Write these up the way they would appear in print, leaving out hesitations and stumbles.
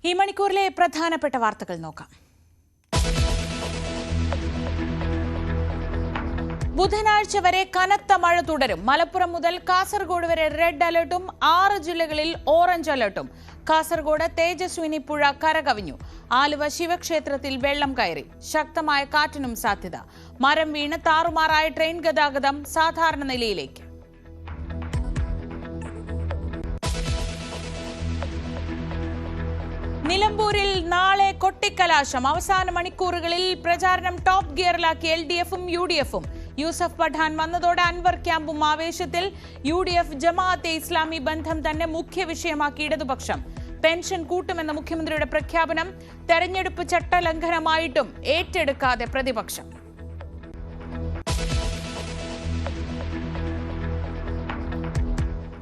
ഈ മണിക്കൂറിലെ പ്രധാനപ്പെട്ട വാർത്തകൾ നോക്കാം. ബുധനാഴ്ച വരെ കനത്ത മഴ തുടരും. മലപ്പുറം മുതൽ കാസർഗോഡ് വരെ റെഡ് അലർട്ടും 6 ജില്ലകളിൽ ഓറഞ്ച് അലർട്ടും. കാസർഗോഡ് തേജസ്വിനി പുഴ കരകവിഞ്ഞു. ആലുവ ശിവക്ഷേത്രത്തിൽ വെള്ളം കയറി. ശക്തമായ കാറ്റിനും സാധ്യത. മരം വീണ് താറുമാറായ ട്രെയിൻ ഗതാഗതം സാധാരണ നിലയിലേക്ക്. നിലമ്പൂരിൽ നാളെ കൊട്ടിക്കലാശം. അവസാന മണിക്കൂറുകളിൽ പ്രചാരണം ടോപ്പ് ഗിയറിലാക്കി LDFും UDFും. യൂസഫ് പഠാൻ വന്നതോടെ അൻവർ ക്യാമ്പും ആവേശത്തിൽ. UDF ജമാഅത്തെ ഇസ്ലാമി ബന്ധം തന്നെ മുഖ്യ വിഷയമാക്കി ഇടതുപക്ഷം. പെൻഷൻ കൂട്ടുമെന്ന മുഖ്യമന്ത്രിയുടെ പ്രഖ്യാപനം തെരഞ്ഞെടുപ്പ് ചട്ടലംഘനമായിട്ടും ഏറ്റെടുക്കാതെ പ്രതിപക്ഷം.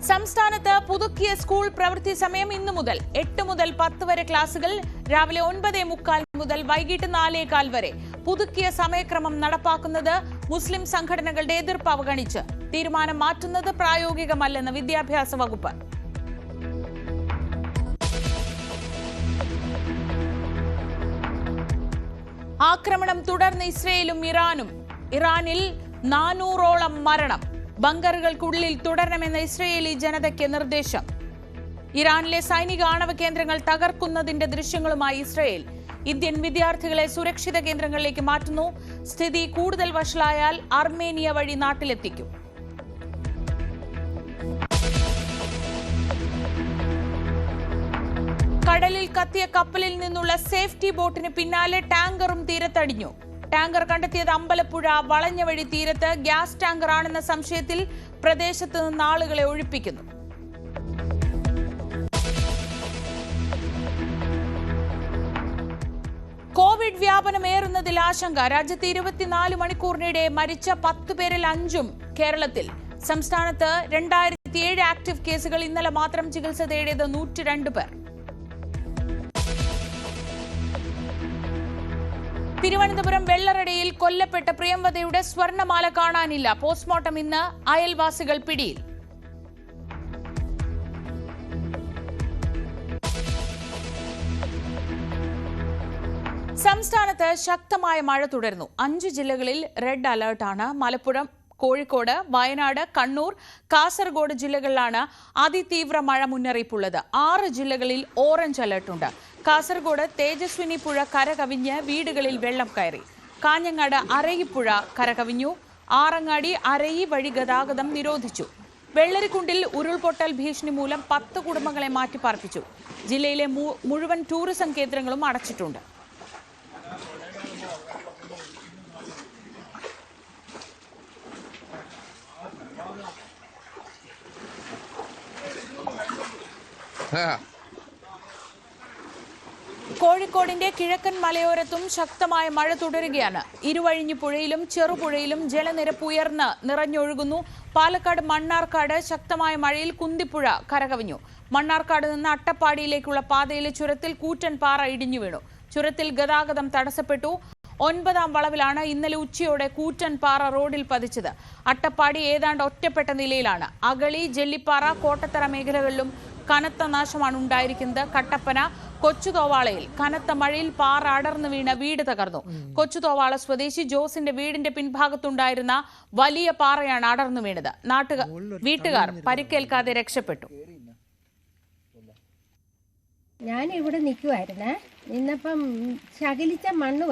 സംസ്ഥാനത്ത് പുതുക്കിയ സ്കൂൾ പ്രവൃത്തി സമയം ഇന്നു മുതൽ 8 മുതൽ 10 വരെ ക്ലാസുകൾ. രാവിലെ 9:45 മുതൽ വൈകിട്ട് 4:15 വരെ. പുതുക്കിയ സമയക്രമം നടപ്പാക്കുന്നത് മുസ്ലിം സംഘടനകളുടെ എതിർപ്പ് അവഗണിച്ച്. തീരുമാനം മാറ്റുന്നത് പ്രായോഗികമല്ലെന്ന് വിദ്യാഭ്യാസ വകുപ്പ്. ആക്രമണം തുടർന്ന് ഇസ്രയേലും ഇറാനും. ഇറാനിൽ 400ഓളം മരണം. ബങ്കറുകൾക്കുള്ളിൽ തുടരണമെന്ന ഇസ്രയേലി ജനതയ്ക്ക് നിർദ്ദേശം. ഇറാനിലെ സൈനിക ആണവ കേന്ദ്രങ്ങൾ തകർക്കുന്നതിന്റെ ദൃശ്യങ്ങളുമായി ഇസ്രയേൽ. ഇന്ത്യൻ വിദ്യാർത്ഥികളെ സുരക്ഷിത കേന്ദ്രങ്ങളിലേക്ക് മാറ്റുന്നു. സ്ഥിതി കൂടുതൽ വഷളായാൽ അർമേനിയ വഴി നാട്ടിലെത്തിക്കും. കടലിൽ കത്തിയ കപ്പലിൽ നിന്നുള്ള സേഫ്റ്റി ബോട്ടിന് പിന്നാലെ ടാങ്കറും തീരത്തടിഞ്ഞു. ടാങ്കർ കണ്ടെത്തിയത് അമ്പലപ്പുഴ വളഞ്ഞ വഴി തീരത്ത്. ഗ്യാസ് ടാങ്കർ ആണെന്ന സംശയത്തിൽ പ്രദേശത്ത് നിന്ന് ആളുകളെ ഒഴിപ്പിക്കുന്നു. കോവിഡ് വ്യാപനമേറുന്നതിൽ ആശങ്ക. രാജ്യത്ത് 24 മണിക്കൂറിനിടെ മരിച്ച 10 പേരിൽ 5ഉം കേരളത്തിൽ. സംസ്ഥാനത്ത് 2007 ആക്ടീവ് കേസുകൾ. ഇന്നലെ മാത്രം ചികിത്സ തേടിയത് 102 പേർ. തിരുവനന്തപുരം വെള്ളറടയിൽ കൊല്ലപ്പെട്ട പ്രിയംവദയുടെ സ്വർണമാല കാണാനില്ല. പോസ്റ്റ്മോർട്ടം ഇന്ന്. അയൽവാസികൾ പിടിയിൽ. സംസ്ഥാനത്ത് ശക്തമായ മഴ തുടരുന്നു. 5 ജില്ലകളിൽ റെഡ് അലർട്ടാണ്. മലപ്പുറം, കോഴിക്കോട്, വയനാട്, കണ്ണൂർ, കാസർഗോഡ് ജില്ലകളിലാണ് അതിതീവ്ര മഴ മുന്നറിയിപ്പുള്ളത്. 6 ജില്ലകളിൽ ഓറഞ്ച് അലർട്ടുണ്ട്. കാസർഗോഡ് തേജസ്വിനി പുഴ കരകവിഞ്ഞ് വീടുകളിൽ വെള്ളം കയറി. കാഞ്ഞങ്ങാട് അരയിപ്പുഴ കരകവിഞ്ഞു. ആറങ്ങാടി അരയി വഴി ഗതാഗതം നിരോധിച്ചു. വെള്ളരിക്കുണ്ടിൽ ഉരുൾപൊട്ടൽ ഭീഷണി മൂലം 10 കുടുംബങ്ങളെ മാറ്റിപ്പാർപ്പിച്ചു. ജില്ലയിലെ മുഴുവൻ ടൂറിസം കേന്ദ്രങ്ങളും അടച്ചിട്ടുണ്ട്. കോഴിക്കോടിന്റെ കിഴക്കൻ മലയോരത്തും ശക്തമായ മഴ തുടരുകയാണ്. ഇരുവഴിഞ്ഞി പുഴയിലും ചെറുപുഴയിലും ജലനിരപ്പ് ഉയർന്ന് നിറഞ്ഞൊഴുകുന്നു. പാലക്കാട് മണ്ണാർക്കാട് ശക്തമായ മഴയിൽ കുന്തിപ്പുഴ കരകവിഞ്ഞു. മണ്ണാർക്കാട് നിന്ന് അട്ടപ്പാടിയിലേക്കുള്ള പാതയിലെ ചുരത്തിൽ കൂറ്റൻ പാറ ഇടിഞ്ഞു വീണു. ചുരത്തിൽ ഗതാഗതം തടസ്സപ്പെട്ടു. 9ാം വളവിലാണ് ഇന്നലെ ഉച്ചയോടെ കൂറ്റൻ പാറ റോഡിൽ പതിച്ചത്. അട്ടപ്പാടി ഏതാണ്ട് ഒറ്റപ്പെട്ട നിലയിലാണ്. അഗളി, ജെല്ലിപ്പാറ, കോട്ടത്തറ മേഖലകളിലും കനത്ത നാശമാണ് ഉണ്ടായിരിക്കുന്നത്. കട്ടപ്പന, കൊച്ചുതോവാളയിൽ കനത്ത മഴയിൽ പാറ അടർന്നു വീണ വീട് തകർന്നു. കൊച്ചുതോവാള സ്വദേശി ജോസിന്റെ വീടിന്റെ പിൻഭാഗത്തുണ്ടായിരുന്ന വലിയ പാറയാണ് അടർന്നു വീണത്. വീട്ടുകാർ പരിക്കേൽക്കാതെ രക്ഷപ്പെട്ടു. ഞാൻ ഇവിടെ നിൽക്കുമായിരുന്നേ. നിന്നപ്പം ശകലിച്ച മണ്ണ്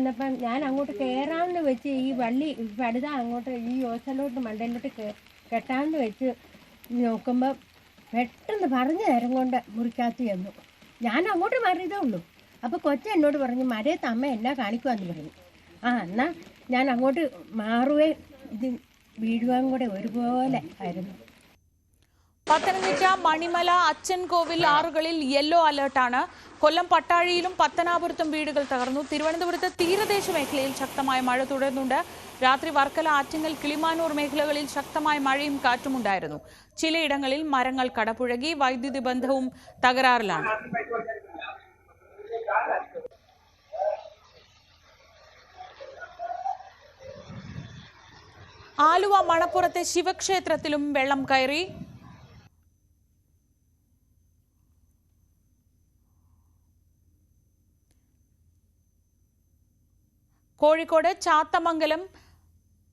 വന്നപ്പം ഞാൻ അങ്ങോട്ട് കയറാമെന്ന് വെച്ച് ഈ വള്ളി പടുത അങ്ങോട്ട് ഈ ഓസലോട്ട് മണ്ടയിലോട്ട് കെട്ടാമെന്ന് വെച്ച് നോക്കുമ്പോൾ പെട്ടെന്ന് പറഞ്ഞ നേരം കൊണ്ട് മുറിക്കകത്ത് ചെന്നു. ഞാൻ അങ്ങോട്ട് മാറിയതേ ഉള്ളൂ. അപ്പോൾ കൊച്ചൻ എന്നോട് പറഞ്ഞു, മരയത്ത് അമ്മ എന്നാ കാണിക്കുവാന്ന് പറഞ്ഞു. എന്നാൽ ഞാൻ അങ്ങോട്ട് മാറുകയും ഇത് വീഴുവാൻ കൂടെ ഒരുപോലെ ആയിരുന്നു. പത്തനംതിട്ട, മണിമല, അച്ചൻകോവിൽ ആറുകളിൽ യെല്ലോ അലർട്ടാണ്. കൊല്ലം പട്ടാഴിയിലും പത്തനാപുരത്തും വീടുകൾ തകർന്നു. തിരുവനന്തപുരത്ത് തീരദേശ മേഖലയിൽ ശക്തമായ മഴ തുടരുന്നുണ്ട്. രാത്രി വർക്കല, ആറ്റിങ്ങൽ, കിളിമാനൂർ മേഖലകളിൽ ശക്തമായ മഴയും കാറ്റുമുണ്ടായിരുന്നു. ചിലയിടങ്ങളിൽ മരങ്ങൾ കടപുഴകി. വൈദ്യുതി ബന്ധവും തകരാറിലാണ്. ആലുവ മണപ്പുറത്തെ ശിവക്ഷേത്രത്തിലും വെള്ളം കയറി. കോഴിക്കോട് ചാത്തമംഗലം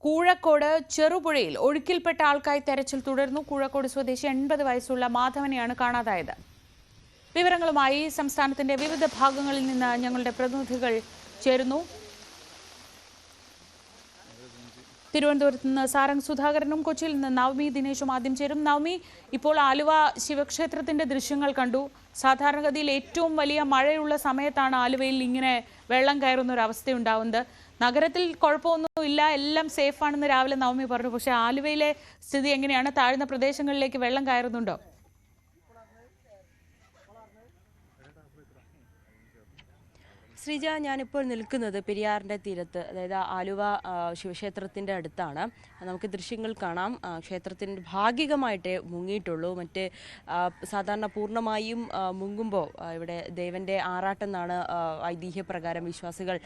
കൂഴക്കോട് ചെറുപുഴയിൽ ഒഴുക്കിൽപ്പെട്ട ആൾക്കായി തെരച്ചിൽ തുടർന്നു. കൂഴക്കോട് സ്വദേശി 80 വയസ്സുള്ള മാധവനെയാണ് കാണാതായത്. വിവരങ്ങളുമായി സംസ്ഥാനത്തിന്റെ വിവിധ ഭാഗങ്ങളിൽ നിന്ന് ഞങ്ങളുടെ പ്രതിനിധികൾ ചേരുന്നു. തിരുവനന്തപുരത്ത് നിന്ന് സാരംഗ് സുധാകരനും കൊച്ചിയിൽ നിന്ന് നവമി ദിനേശും ആദ്യം ചേരും. നവമി, ഇപ്പോൾ ആലുവ ശിവക്ഷേത്രത്തിന്റെ ദൃശ്യങ്ങൾ കണ്ടു. സാധാരണഗതിയിൽ ഏറ്റവും വലിയ മഴയുള്ള സമയത്താണ് ആലുവയിൽ ഇങ്ങനെ വെള്ളം കയറുന്ന ഒരു അവസ്ഥയുണ്ടാവുന്നത്. നഗരത്തിൽ കുഴപ്പമൊന്നുമില്ല, എല്ലാം സേഫാണെന്ന് രാവിലെ നവമി പറഞ്ഞു. പക്ഷേ ആലുവയിലെ സ്ഥിതി എങ്ങനെയാണ്? താഴ്ന്ന പ്രദേശങ്ങളിലേക്ക് വെള്ളം കയറുന്നുണ്ടോ? ശ്രീജ, ഞാനിപ്പോൾ നിൽക്കുന്നത് പെരിയാറിൻ്റെ തീരത്ത്, അതായത് ആലുവ ശിവക്ഷേത്രത്തിൻ്റെ അടുത്താണ്. നമുക്ക് ദൃശ്യങ്ങൾ കാണാം. ക്ഷേത്രത്തിൻ്റെ ഭാഗികമായിട്ടേ മുങ്ങിയിട്ടുള്ളൂ. സാധാരണ പൂർണ്ണമായും മുങ്ങുമ്പോൾ ഇവിടെ ദേവൻ്റെ ആറാട്ടെന്നാണ് ഐതിഹ്യപ്രകാരം വിശ്വാസികൾ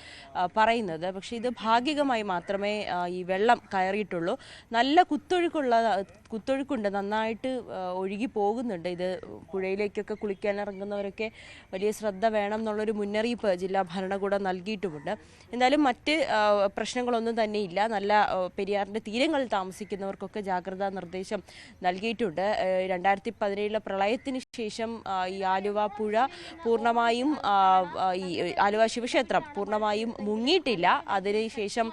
പറയുന്നത്. പക്ഷേ ഇത് ഭാഗികമായി മാത്രമേ ഈ വെള്ളം കയറിയിട്ടുള്ളൂ. നല്ല കുത്തൊഴുക്കുണ്ട്, നന്നായിട്ട് ഒഴുകി പോകുന്നുണ്ട്. ഇത് പുഴയിലേക്കൊക്കെ കുളിക്കാനിറങ്ങുന്നവരൊക്കെ വലിയ ശ്രദ്ധ വേണം എന്നുള്ളൊരു മുന്നറിയിപ്പ് ജില്ലാ ഭരണകൂടം നൽകിയിട്ടുമുണ്ട്. എന്തായാലും മറ്റ് പ്രശ്നങ്ങളൊന്നും തന്നെയില്ല. നല്ല പെരിയാറിൻ്റെ തീരങ്ങളിൽ താമസിക്കുന്നവർക്കൊക്കെ ജാഗ്രതാ നിർദ്ദേശം നൽകിയിട്ടുണ്ട്. 2017 പ്രളയത്തിന് ശേഷം ഈ ആലുവ പുഴ പൂർണ്ണമായും ഈ ആലുവ ശിവക്ഷേത്രം പൂർണ്ണമായും മുങ്ങിയിട്ടില്ല. അതിനുശേഷം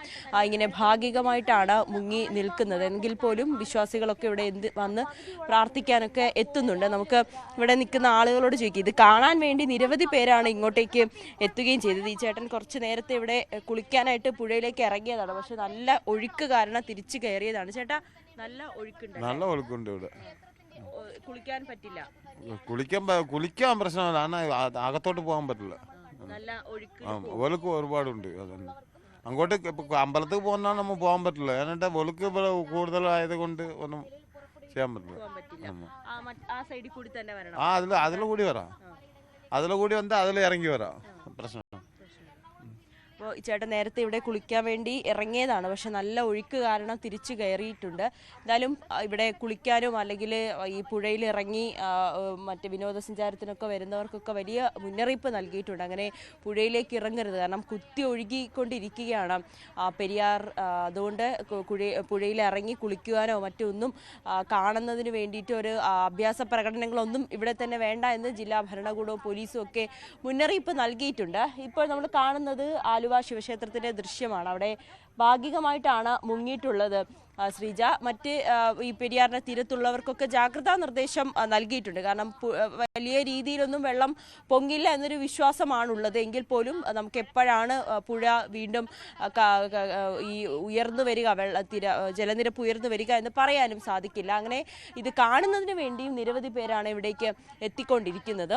ഇങ്ങനെ ഭാഗികമായിട്ടാണ് മുങ്ങി നിൽക്കുന്നത്. എങ്കിൽ പോലും വിശ്വാസികളൊക്കെ ഇവിടെ വന്ന് പ്രാർത്ഥിക്കാനൊക്കെ എത്തുന്നുണ്ട്. നമുക്ക് ഇവിടെ നിൽക്കുന്ന ആളുകളോട് ചോദിക്കും. ഇത് കാണാൻ വേണ്ടി നിരവധി പേരാണ് ഇങ്ങോട്ടേക്ക് എത്തുകയും ചെയ്തത്. ഈ ചേട്ടൻ കുറച്ച് നേരത്തെ ഇവിടെ കുളിക്കാനായിട്ട് പുഴയിലേക്ക് ഇറങ്ങിയതാണ്. പക്ഷെ നല്ല ഒഴുക്ക് കാരണം തിരിച്ചു കയറിയതാണ്. ചേട്ടാ, നല്ല ഒഴുക്കുണ്ട്? നല്ല ഒഴുക്കുണ്ട് ഇവിടെ. കുളിക്കാൻ പറ്റില്ല? കുളിക്കാൻ പ്രശ്നമല്ല, അകത്തോട്ട് പോകാൻ പറ്റില്ല. നല്ല ഒഴുക്ക് ഒരുപാടുണ്ട്. അതന്നെ അങ്ങോട്ട് അമ്പലത്തിൽ പോകുന്ന നമ്മൾ പോകാൻ പറ്റില്ല. എന്നിട്ട് ഒഴുക്ക് കൂടുതലായത് കൊണ്ട് ഒന്നും ചെയ്യാൻ പറ്റില്ല. അതിൽ കൂടി വരാം, വന്നാൽ അതിൽ ഇറങ്ങി വരാം. പ്രശ്നം. അപ്പോൾ ചേട്ടൻ നേരത്തെ ഇവിടെ കുളിക്കാൻ വേണ്ടി ഇറങ്ങിയതാണ്. പക്ഷെ നല്ല ഒഴുക്ക് കാരണം തിരിച്ചു കയറിയിട്ടുണ്ട്. എന്തായാലും ഇവിടെ കുളിക്കാനും അല്ലെങ്കിൽ ഈ പുഴയിൽ ഇറങ്ങി മറ്റ് വിനോദസഞ്ചാരത്തിനൊക്കെ വരുന്നവർക്കൊക്കെ വലിയ മുന്നറിയിപ്പ് നൽകിയിട്ടുണ്ട്. അങ്ങനെ പുഴയിലേക്ക് ഇറങ്ങരുത്, കാരണം കുത്തി ഒഴുകിക്കൊണ്ടിരിക്കുകയാണ് പെരിയാർ. അതുകൊണ്ട് പുഴയിൽ ഇറങ്ങി കുളിക്കുവാനോ മറ്റൊന്നും കാണുന്നതിന് വേണ്ടിയിട്ട് ഒരു അഭ്യാസ പ്രകടനങ്ങളൊന്നും ഇവിടെ തന്നെ വേണ്ട എന്ന് ജില്ലാ ഭരണകൂടവും പോലീസും ഒക്കെ മുന്നറിയിപ്പ് നൽകിയിട്ടുണ്ട്. ഇപ്പോൾ നമ്മൾ കാണുന്നത് ആലുവ ശിവക്ഷേത്രത്തിന്റെ ദൃശ്യമാണ്. അവിടെ ഭാഗികമായിട്ടാണ് മുങ്ങിയിട്ടുള്ളത് ശ്രീജ. മറ്റ് ഈ പെരിയാറിന്റെ തീരത്തുള്ളവർക്കൊക്കെ ജാഗ്രതാ നിർദ്ദേശം നൽകിയിട്ടുണ്ട്. കാരണം വലിയ രീതിയിലൊന്നും വെള്ളം പൊങ്ങില്ല എന്നൊരു വിശ്വാസമാണുള്ളത്. എങ്കിൽ പോലും നമുക്ക് എപ്പോഴാണ് പുഴ വീണ്ടും ഈ ഉയർന്നു വരിക, ജലനിരപ്പ് ഉയർന്നു വരിക എന്ന് പറയാനും സാധിക്കില്ല. അങ്ങനെ ഇത് കാണുന്നതിന് വേണ്ടിയും നിരവധി പേരാണ് ഇവിടേക്ക് എത്തിക്കൊണ്ടിരിക്കുന്നത്.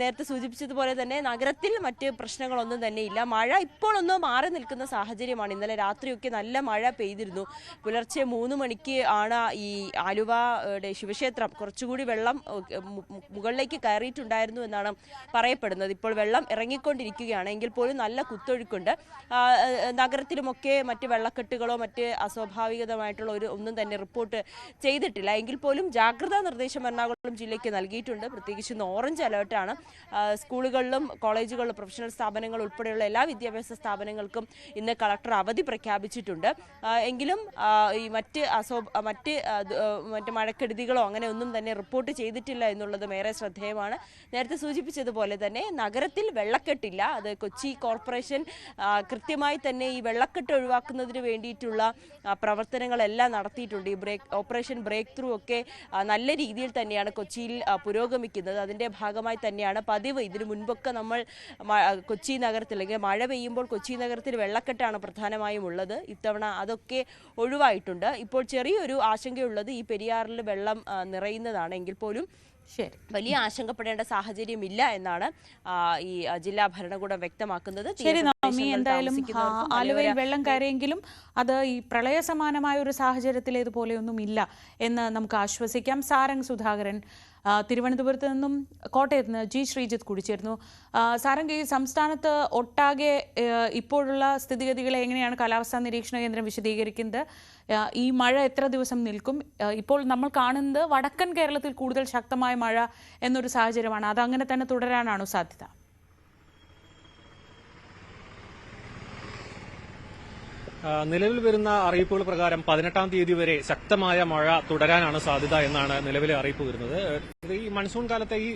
നേരത്തെ സൂചിപ്പിച്ചതുപോലെ തന്നെ നഗരത്തിൽ മറ്റ് പ്രശ്നങ്ങളൊന്നും തന്നെയില്ല. മഴ ഇപ്പോൾ ഒന്ന് മാറി നിൽക്കുന്ന സാഹചര്യമാണ്. ഇന്നലെ രാത്രിയൊക്കെ നല്ല മഴ പെയ്തിരുന്നു. പുലർച്ചെ 3 മണിക്ക് ആണ് ഈ ആലുവയുടെ ശിവക്ഷേത്രം കുറച്ചുകൂടി വെള്ളം മുകളിലേക്ക് കയറിയിട്ടുണ്ടായിരുന്നു എന്നാണ് പറയപ്പെടുന്നത്. ഇപ്പോൾ വെള്ളം ഇറങ്ങിക്കൊണ്ടിരിക്കുകയാണ്. എങ്കിൽ പോലും നല്ല കുത്തൊഴുക്കുണ്ട്. നഗരത്തിലുമൊക്കെ മറ്റ് വെള്ളക്കെട്ടുകളോ മറ്റ് അസ്വാഭാവികമായിട്ടുള്ള ഒന്നും തന്നെ റിപ്പോർട്ട് ചെയ്തിട്ടില്ല. എങ്കിൽ പോലും ജാഗ്രതാ നിർദ്ദേശം എറണാകുളം ജില്ലയ്ക്ക് നൽകിയിട്ടുണ്ട്. പ്രത്യേകിച്ച് ഇന്ന് ഓറഞ്ച് അലേർട്ടാണ്. സ്കൂളുകളിലും കോളേജുകളിലും പ്രൊഫഷണൽ സ്ഥാപനങ്ങൾ ഉൾപ്പെടെയുള്ള എല്ലാ വിദ്യാഭ്യാസ സ്ഥാപനങ്ങൾക്കും ഇന്ന് കളക്ടർ അവധി പ്രഖ്യാപിച്ചിട്ടുണ്ട്. എങ്കിലും ഈ മറ്റ് മഴക്കെടുതികളോ അങ്ങനെ ഒന്നും തന്നെ റിപ്പോർട്ട് ചെയ്തിട്ടില്ല എന്നുള്ളതും ഏറെ ശ്രദ്ധേയമാണ്. നേരത്തെ സൂചിപ്പിച്ചതുപോലെ തന്നെ നഗരത്തിൽ വെള്ളക്കെട്ടില്ല. അത് കൊച്ചി കോർപ്പറേഷൻ കൃത്യമായി തന്നെ ഈ വെള്ളക്കെട്ട് ഒഴിവാക്കുന്നതിന് വേണ്ടിയിട്ടുള്ള പ്രവർത്തനങ്ങളെല്ലാം നടത്തിയിട്ടുണ്ട്. ഈ ഓപ്പറേഷൻ ബ്രേക്ക് ത്രൂ ഒക്കെ നല്ല രീതിയിൽ തന്നെയാണ് കൊച്ചിയിൽ പുരോഗമിക്കുന്നത്. അതിൻ്റെ ഭാഗമായി തന്നെയാണ് പതിവ്. ഇതിനു മുൻപൊക്കെ നമ്മൾ കൊച്ചി നഗരത്തിൽ അല്ലെങ്കിൽ മഴ പെയ്യുമ്പോൾ കൊച്ചി നഗരത്തിൽ വെള്ളക്കെട്ടാണ് പ്രധാനമായും ഉള്ളത്. ഇത്തവണ അതൊക്കെ ഒഴിവായിട്ടുണ്ട്. ഇപ്പോൾ ചെറിയൊരു ആശങ്കയുള്ളത് ഈ പെരിയാറിൽ വെള്ളം നിറയുന്നതാണ്. എങ്കിൽ പോലും വലിയ ആശങ്കപ്പെടേണ്ട സാഹചര്യമില്ല എന്നാണ് ഈ ജില്ലാ ഭരണകൂടം വ്യക്തമാക്കുന്നത്. എന്തായാലും ആലുവയിൽ വെള്ളം കയറിയെങ്കിലും അത് ഈ പ്രളയ സമാനമായ ഒരു സാഹചര്യത്തിലേതുപോലെയൊന്നും ഇല്ല എന്ന് നമുക്ക് ആശ്വസിക്കാം. സാരംഗ് സുധാകരൻ തിരുവനന്തപുരത്ത് നിന്നും കോട്ടയത്ത് നിന്ന് ജി ശ്രീജിത്ത് കൂടി ചേർന്നു. സാരംഗ്, ഈ സംസ്ഥാനത്ത് ഒട്ടാകെ ഇപ്പോഴുള്ള സ്ഥിതിഗതികളെ എങ്ങനെയാണ് കാലാവസ്ഥാ നിരീക്ഷണ കേന്ദ്രം വിശദീകരിക്കുന്നത്? ഈ മഴ എത്ര ദിവസം നിൽക്കും? ഇപ്പോൾ നമ്മൾ കാണുന്നത് വടക്കൻ കേരളത്തിൽ കൂടുതൽ ശക്തമായ മഴ എന്നൊരു സാഹചര്യമാണ്. അതങ്ങനെ തന്നെ തുടരാനാണോ സാധ്യത? നിലവിൽ വരുന്ന അറിയിപ്പുകൾ പ്രകാരം 18-ാം തീയതി വരെ ശക്തമായ മഴ തുടരാനാണ് സാധ്യത എന്നാണ് നിലവിലെ അറിയിപ്പ് വരുന്നത്. ഈ മൺസൂൺ കാലത്തെ ഈ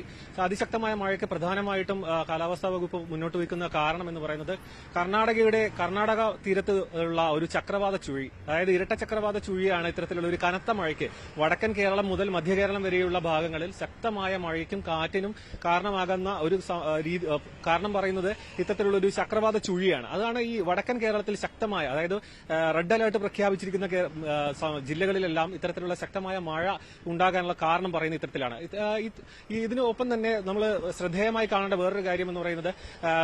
അതിശക്തമായ മഴയ്ക്ക് പ്രധാനമായിട്ടും കാലാവസ്ഥാ വകുപ്പ് മുന്നോട്ട് വയ്ക്കുന്ന കാരണം എന്ന് പറയുന്നത് കർണാടക തീരത്ത് ഉള്ള ഒരു ചക്രവാത ചുഴി, അതായത് ഇരട്ട ചക്രവാത ചുഴിയാണ് ഇത്തരത്തിലുള്ള ഒരു കനത്ത മഴയ്ക്ക് വടക്കൻ കേരളം മുതൽ മധ്യകേരളം വരെയുള്ള ഭാഗങ്ങളിൽ ശക്തമായ മഴയ്ക്കും കാറ്റിനും കാരണമാകുന്ന ഒരു കാരണം പറയുന്നത് ഇത്തരത്തിലുള്ള ഒരു ചക്രവാത ചുഴിയാണ്. അതാണ് ഈ വടക്കൻ കേരളത്തിൽ ശക്തമായ, അതായത് റെഡ് അലർട്ട് പ്രഖ്യാപിച്ചിരിക്കുന്ന ജില്ലകളിലെല്ലാം ഇത്തരത്തിലുള്ള ശക്തമായ മഴ ഉണ്ടാകാനുള്ള കാരണം പറയുന്ന ഇത്തരത്തിലാണ്. ഇതിനൊപ്പം തന്നെ നമ്മൾ ശ്രദ്ധേയമായി കാണേണ്ട വേറൊരു കാര്യം എന്ന് പറയുന്നത്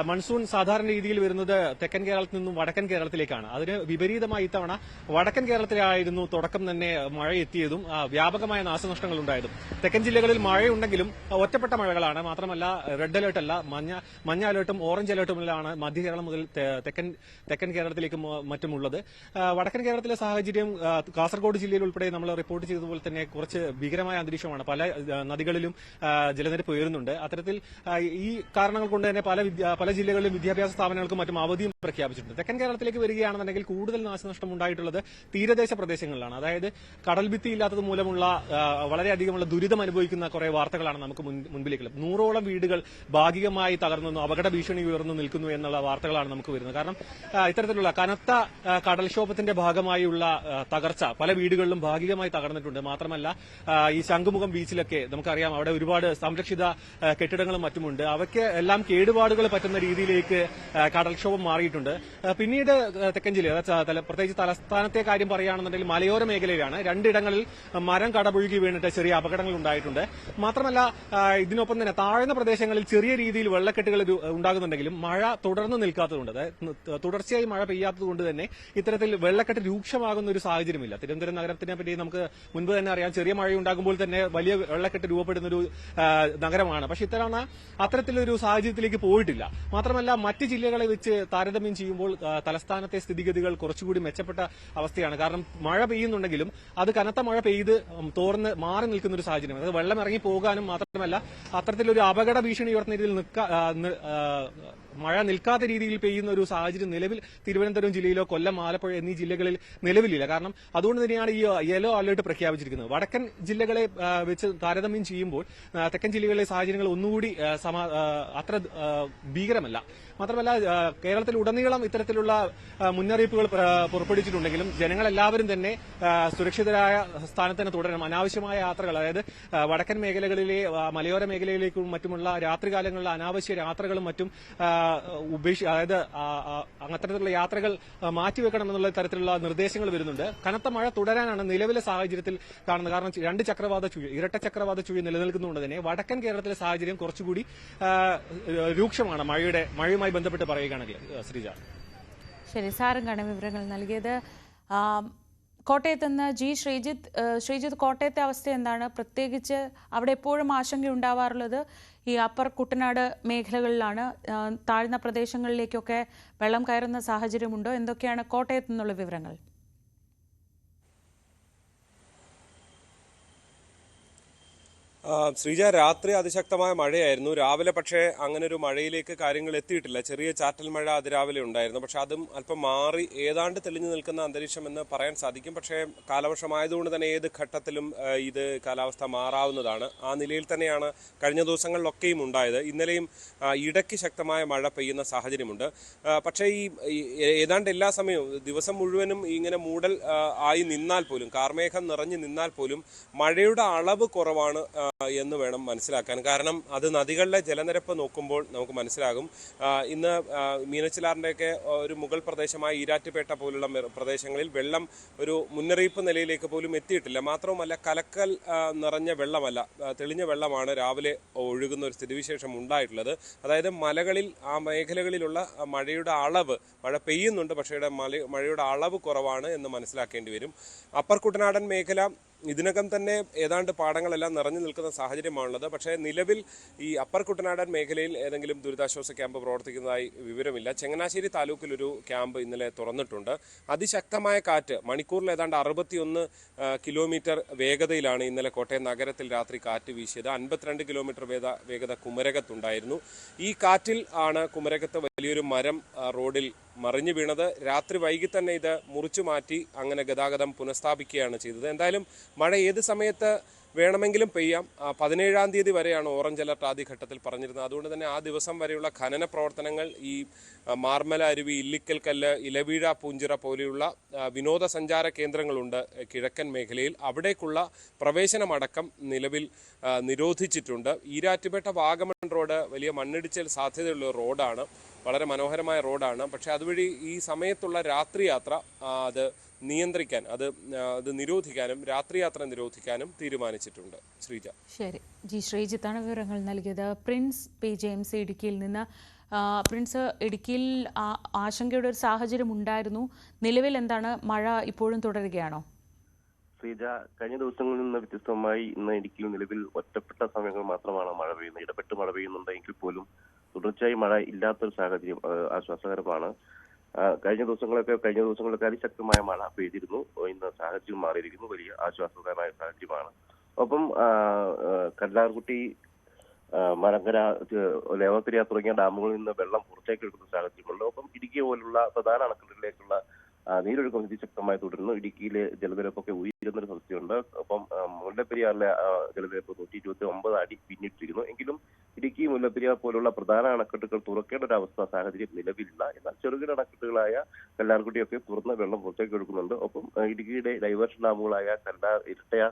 മൺസൂൺ സാധാരണ രീതിയിൽ വരുന്നത് തെക്കൻ കേരളത്തിൽ നിന്നും വടക്കൻ കേരളത്തിലേക്കാണ്. അതിന് വിപരീതമായി ഇത്തവണ വടക്കൻ കേരളത്തിലായിരുന്നു തുടക്കം തന്നെ മഴ എത്തിയതും വ്യാപകമായ നാശനഷ്ടങ്ങൾ ഉണ്ടായതും. തെക്കൻ ജില്ലകളിൽ മഴയുണ്ടെങ്കിലും ഒറ്റപ്പെട്ട മഴകളാണ്. മാത്രമല്ല റെഡ് അലർട്ട് അല്ല, മഞ്ഞ അലർട്ടും ഓറഞ്ച് അലർട്ടുമില്ലാണ് മധ്യകേരളം മുതൽ തെക്കൻ കേരളത്തിലേക്കും മറ്റുമുള്ളത്. വടക്കൻ കേരളത്തിലെ സാഹചര്യം കാസർഗോഡ് ജില്ലയിൽ ഉൾപ്പെടെ നമ്മൾ റിപ്പോർട്ട് ചെയ്തതുപോലെ തന്നെ കുറച്ച് ഭീകരമായ അന്തരീക്ഷമാണ്. പല നദികളിലും ജലനിരപ്പ് ഉയരുന്നുണ്ട്. അത്തരത്തിൽ ഈ കാരണങ്ങൾ കൊണ്ട് തന്നെ പല ജില്ലകളിലും വിദ്യാഭ്യാസ സ്ഥാപനങ്ങൾക്കും മറ്റും അവധിയും പ്രഖ്യാപിച്ചിട്ടുണ്ട്. തെക്കൻ കേരളത്തിലേക്ക് വരികയാണെന്നുണ്ടെങ്കിൽ കൂടുതൽ നാശനഷ്ടം ഉണ്ടായിട്ടുള്ളത് തീരദേശ പ്രദേശങ്ങളിലാണ്. അതായത് കടൽഭിത്തി ഇല്ലാത്തത് മൂലമുള്ള വളരെയധികമുള്ള ദുരിതം അനുഭവിക്കുന്ന കുറെ വാർത്തകളാണ് നമുക്ക് മുൻപിലേക്കുള്ളത്. 100ഓളം വീടുകൾ ഭാഗികമായി തകർന്നു, അപകട ഭീഷണി ഉയർന്നു നിൽക്കുന്നു എന്നുള്ള വാർത്തകളാണ് നമുക്ക് വരുന്നത്. കാരണം ഇത്തരത്തിലുള്ള കനത്ത കടൽക്ഷോഭത്തിന്റെ ഭാഗമായുള്ള തകർച്ച പല വീടുകളിലും ഭാഗികമായി തകർന്നിട്ടുണ്ട്. മാത്രമല്ല ഈ ശംഖുമുഖം ബീച്ചിലൊക്കെ നമുക്കറിയാം, അവിടെ ഒരുപാട് സംരക്ഷിത കെട്ടിടങ്ങളും മറ്റുമുണ്ട്. അവയ്ക്ക് എല്ലാം കേടുപാടുകൾ പറ്റുന്ന രീതിയിലേക്ക് കടൽക്ഷോഭം മാറിയിട്ടുണ്ട്. പിന്നീട് തെക്കൻ ജില്ല, പ്രത്യേകിച്ച് തലസ്ഥാനത്തെ കാര്യം പറയുകയാണെന്നുണ്ടെങ്കിൽ മലയോര മേഖലയിലാണ് 2 ഇടങ്ങളിൽ മരം കടപുഴുകി വീണിട്ട് ചെറിയ അപകടങ്ങൾ ഉണ്ടായിട്ടുണ്ട്. മാത്രമല്ല ഇതിനൊപ്പം തന്നെ താഴ്ന്ന പ്രദേശങ്ങളിൽ ചെറിയ രീതിയിൽ വെള്ളക്കെട്ടുകൾ ഉണ്ടാകുന്നുണ്ടെങ്കിലും മഴ തുടർന്ന് നിൽക്കാത്തതുകൊണ്ട്, തുടർച്ചയായി മഴ പെയ്യാത്തതുകൊണ്ട് തന്നെ ഇത്തരത്തിൽ വെള്ളക്കെട്ട് രൂക്ഷമാകുന്ന ഒരു സാഹചര്യമില്ല. തിരുവനന്തപുരം നഗരത്തിനെ പറ്റി നമുക്ക് മുൻപ് തന്നെ അറിയാം, ചെറിയ മഴ ഉണ്ടാകുമ്പോൾ തന്നെ വലിയ വെള്ളക്കെട്ട് രൂപപ്പെടുന്ന ഒരു നഗരമാണ്. പക്ഷെ ഇത്തവണ അത്തരത്തിലൊരു സാഹചര്യത്തിലേക്ക് പോയിട്ടില്ല. മാത്രമല്ല മറ്റ് ജില്ലകളെ വെച്ച് താരതമ്യം ചെയ്യുമ്പോൾ തലസ്ഥാനത്തെ സ്ഥിതിഗതികൾ കുറച്ചുകൂടി മെച്ചപ്പെട്ട അവസ്ഥയാണ്. കാരണം മഴ പെയ്യുന്നുണ്ടെങ്കിലും അത് കനത്ത മഴ പെയ്ത് തോർന്ന് മാറി നിൽക്കുന്ന ഒരു സാഹചര്യം. അത് വെള്ളം ഇറങ്ങി പോകാനും മാത്രമല്ല അത്തരത്തിലൊരു അപകട ഭീഷണി ഉയർത്തുന്ന രീതിയിൽ മഴ നിൽക്കാത്ത രീതിയിൽ പെയ്യുന്ന ഒരു സാഹചര്യം നിലവിൽ തിരുവനന്തപുരം ജില്ലയിലോ കൊല്ലം, ആലപ്പുഴ എന്നീ ജില്ലകളിൽ നിലവിലില്ല. കാരണം അതുകൊണ്ട് തന്നെയാണ് ഈ യെല്ലോ അലർട്ട് പ്രഖ്യാപിച്ചിരിക്കുന്നത്. വടക്കൻ ജില്ലകളെ വെച്ച് താരതമ്യം ചെയ്യുമ്പോൾ തെക്കൻ ജില്ലകളിലെ സാഹചര്യങ്ങൾ ഒന്നുകൂടി അത്ര ഭീകരമല്ല. മാത്രമല്ല കേരളത്തിൽ ഉടനീളം ഇത്തരത്തിലുള്ള മുന്നറിയിപ്പുകൾ പുറപ്പെടുവിച്ചിട്ടുണ്ടെങ്കിലും ജനങ്ങളെല്ലാവരും തന്നെ സുരക്ഷിതരായ സ്ഥാനത്ത് തന്നെ തുടരണം. അനാവശ്യമായ യാത്രകൾ, അതായത് വടക്കൻ മേഖലകളിലെ മലയോര മേഖലയിലേക്കും മറ്റുമുള്ള രാത്രികാലങ്ങളിലെ അനാവശ്യ യാത്രകളും മറ്റും അതായത് അത്തരത്തിലുള്ള യാത്രകൾ മാറ്റിവെക്കണം എന്നുള്ള തരത്തിലുള്ള നിർദ്ദേശങ്ങൾ വരുന്നുണ്ട്. കനത്ത മഴ തുടരാനാണ് നിലവിലെ സാഹചര്യത്തിൽ കാണുന്നത്. കാരണം 2 ചക്രവാത ചുഴി, ഇരട്ട ചക്രവാത ചുഴി നിലനിൽക്കുന്നതുകൊണ്ട് തന്നെ വടക്കൻ കേരളത്തിലെ സാഹചര്യം കുറച്ചുകൂടി രൂക്ഷമാണ് മഴയുമായി ബന്ധപ്പെട്ട് പറയുകയാണെങ്കിൽ. ശ്രീജ, ശരി, സാരംഗാണ് വിവരങ്ങൾ നൽകിയത്. കോട്ടയത്ത് നിന്ന് ശ്രീജിത്ത്, കോട്ടയത്തെ അവസ്ഥ എന്താണ്? പ്രത്യേകിച്ച് അവിടെ എപ്പോഴും ആശങ്കയുണ്ടാവാറുള്ളത് ഈ അപ്പർ കുട്ടനാട് മേഖലകളിലാണ്. താഴ്ന്ന പ്രദേശങ്ങളിലേക്കൊക്കെ വെള്ളം കയറുന്ന സാഹചര്യമുണ്ടോ? എന്തൊക്കെയാണ് കോട്ടയത്ത് നിന്നുള്ള വിവരങ്ങൾ? ശ്രീജ, രാത്രി അതിശക്തമായ മഴയായിരുന്നു. രാവിലെ പക്ഷേ അങ്ങനെ ഒരു മഴയിലേക്ക് കാര്യങ്ങൾ എത്തിയിട്ടില്ല. ചെറിയ ചാറ്റൽ മഴ അതിരാവിലെ ഉണ്ടായിരുന്നു. പക്ഷെ അതും അല്പം മാറി ഏതാണ്ട് തെളിഞ്ഞു നിൽക്കുന്ന അന്തരീക്ഷം എന്ന് പറയാൻ സാധിക്കും. പക്ഷേ കാലവർഷമായതുകൊണ്ട് തന്നെ ഏത് ഘട്ടത്തിലും ഇത് കാലാവസ്ഥ മാറാവുന്നതാണ്. ആ നിലയിൽ തന്നെയാണ് കഴിഞ്ഞ ദിവസങ്ങളിലൊക്കെയും ഉണ്ടായത്. ഇന്നലെയും ഇടയ്ക്ക് ശക്തമായ മഴ പെയ്യുന്ന സാഹചര്യമുണ്ട്. പക്ഷേ ഈ ഏതാണ്ട് എല്ലാ സമയവും ദിവസം മുഴുവനും ഇങ്ങനെ മൂടൽ ആയി നിന്നാൽ പോലും, കാർമേഘം നിറഞ്ഞു നിന്നാൽ പോലും മഴയുടെ അളവ് കുറവാണ് എന്ന് വേണം മനസ്സിലാക്കാൻ. കാരണം അത് നദികളിലെ ജലനിരപ്പ് നോക്കുമ്പോൾ നമുക്ക് മനസ്സിലാകും. ഇന്ന് മീനച്ചിലാറിൻ്റെയൊക്കെ ഒരു മുകൾ പ്രദേശമായ ഈരാറ്റുപേട്ട പോലുള്ള പ്രദേശങ്ങളിൽ വെള്ളം ഒരു മുന്നറിയിപ്പ് നിലയിലേക്ക് പോലും എത്തിയിട്ടില്ല. മാത്രവുമല്ല കലക്കൽ നിറഞ്ഞ വെള്ളമല്ല, തെളിഞ്ഞ വെള്ളമാണ് രാവിലെ ഒഴുകുന്ന ഒരു സ്ഥിതിവിശേഷം ഉണ്ടായിട്ടുള്ളത്. അതായത് മലകളിൽ ആ മേഖലകളിലുള്ള മഴയുടെ അളവ്, മഴ പെയ്യുന്നുണ്ട് പക്ഷേ മഴയുടെ അളവ് കുറവാണ് എന്ന് മനസ്സിലാക്കേണ്ടി വരും. അപ്പർ കുട്ടനാടൻ മേഖല ഇതിനകം തന്നെ ഏതാണ്ട് പാടങ്ങളെല്ലാം നിറഞ്ഞു നിൽക്കുന്ന സാഹചര്യമാണുള്ളത്. പക്ഷേ നിലവിൽ ഈ അപ്പർ കുട്ടനാടൻ മേഖലയിൽ ഏതെങ്കിലും ദുരിതാശ്വാസ ക്യാമ്പ് പ്രവർത്തിക്കുന്നതായി വിവരമില്ല. ചങ്ങനാശ്ശേരി താലൂക്കിൽ ഒരു ക്യാമ്പ് ഇന്നലെ തുറന്നിട്ടുണ്ട്. അതിശക്തമായ കാറ്റ്, മണിക്കൂറിൽ ഏതാണ്ട് 61 കിലോമീറ്റർ വേഗതയിലാണ് ഇന്നലെ കോട്ടയം നഗരത്തിൽ രാത്രി കാറ്റ് വീശിയത്. 52 കിലോമീറ്റർ വേഗത കുമരകത്തുണ്ടായിരുന്നു. ഈ കാറ്റിൽ ആണ് കുമരകത്ത് വലിയൊരു മരം റോഡിൽ മറിഞ്ഞു വീണത്. രാത്രി വൈകി തന്നെ ഇത് മുറിച്ചു മാറ്റി അങ്ങനെ ഗതാഗതം പുനഃസ്ഥാപിക്കുകയാണ് ചെയ്തത്. എന്തായാലും മഴ ഏത് സമയത്ത് വേണമെങ്കിലും പെയ്യാം. 17-ാം തീയതി വരെയാണ് ഓറഞ്ച് അലർട്ട് ആദ്യഘട്ടത്തിൽ പറഞ്ഞിരുന്നത്. അതുകൊണ്ട് തന്നെ ആ ദിവസം വരെയുള്ള ഖനന പ്രവർത്തനങ്ങൾ ഈ മാർമല അരുവി, ഇല്ലിക്കൽ കല്ല്, ഇലവീഴ പൂഞ്ചിറ പോലെയുള്ള വിനോദസഞ്ചാര കേന്ദ്രങ്ങളുണ്ട് കിഴക്കൻ മേഖലയിൽ. അവിടേക്കുള്ള പ്രവേശനമടക്കം നിലവിൽ നിരോധിച്ചിട്ടുണ്ട്. ഈരാറ്റുപേട്ട വാഗമൺ റോഡ് വലിയ മണ്ണിടിച്ചിൽ സാധ്യതയുള്ള റോഡാണ്, വളരെ മനോഹരമായ റോഡാണ്. പക്ഷേ അതുവഴി ഈ സമയത്തുള്ള രാത്രിയാത്ര അത് നിയന്ത്രിക്കാൻ, അത് നിരോധിക്കാനും രാത്രിയാത്ര നിരോധിക്കാനും തീരുമാനിച്ചിട്ടുണ്ട്. ശ്രീജ. ശരി, ജി ശ്രീജിത്താണ് വിവരങ്ങൾ നൽകിയത്. പ്രിൻസ് PJMC ഇടുക്കിയിൽ നിന്ന്. പ്രിൻസ്, ഇടുക്കിയിൽ ആശങ്കയുടെ ഒരു സാഹചര്യം ഉണ്ടായിരുന്നു. നിലവിൽ എന്താണ്? മഴ ഇപ്പോഴും തുടരുകയാണോ? ശ്രീജ, കഴിഞ്ഞ ദിവസങ്ങളിൽ നിന്ന് വ്യത്യസ്തമായി ഇന്ന് ഇടുക്കിയിൽ നിലവിൽ ഒറ്റപ്പെട്ട സമയങ്ങൾ മാത്രമാണ് മഴ പെയ്യുന്നത്. ഇടപെട്ട് മഴ പെയ്യുന്നുണ്ടെങ്കിൽ പോലും തുടർച്ചയായി മഴ ഇല്ലാത്തൊരു സാഹചര്യം ആശ്വാസകരമാണ്. കഴിഞ്ഞ ദിവസങ്ങളൊക്കെ അതിശക്തമായ മഴ പെയ്തിരുന്നു. ഇന്ന് സാഹചര്യം മാറിയിരിക്കുന്നു. വലിയ ആശ്വാസകരമായ സാഹചര്യമാണ്. ഒപ്പം കല്ലാർകുട്ടി, മലങ്കര, ലേവപ്പെരിയ തുടങ്ങിയ ഡാമുകളിൽ നിന്ന് വെള്ളം പുറത്തേക്ക് എടുക്കുന്ന സാഹചര്യമുണ്ട്. ഒപ്പം ഇടുക്കി പോലുള്ള പ്രധാന അണക്കെട്ടുകളിലേക്കുള്ള നീരൊഴുക്കം അതിശക്തമായി തുടരുന്നു. ഇടുക്കിയിലെ ജലനിരപ്പൊക്കെ ഉയരുന്നൊരു അവസ്ഥയുണ്ട്. ഒപ്പം മുല്ലപ്പെരിയാറിലെ ജലനിരപ്പ് 129 അടി പിന്നിട്ടിരിക്കുന്നു. എങ്കിലും ഇടുക്കി, മുല്ലപ്പെരിയാർ പോലുള്ള പ്രധാന അണക്കെട്ടുകൾ തുറക്കേണ്ട ഒരു അവസ്ഥ സാഹചര്യം നിലവിലില്ല. എന്നാൽ ചെറുകിട അണക്കെട്ടുകളായ കല്ലാർകുട്ടിയൊക്കെ തുറന്ന് വെള്ളം പുറത്തേക്ക് എടുക്കുന്നുണ്ട്. ഒപ്പം ഇടുക്കിയുടെ ഡൈവേർഷൻ ഡാമുകളായ കല്ലാർ, ഇരട്ടയ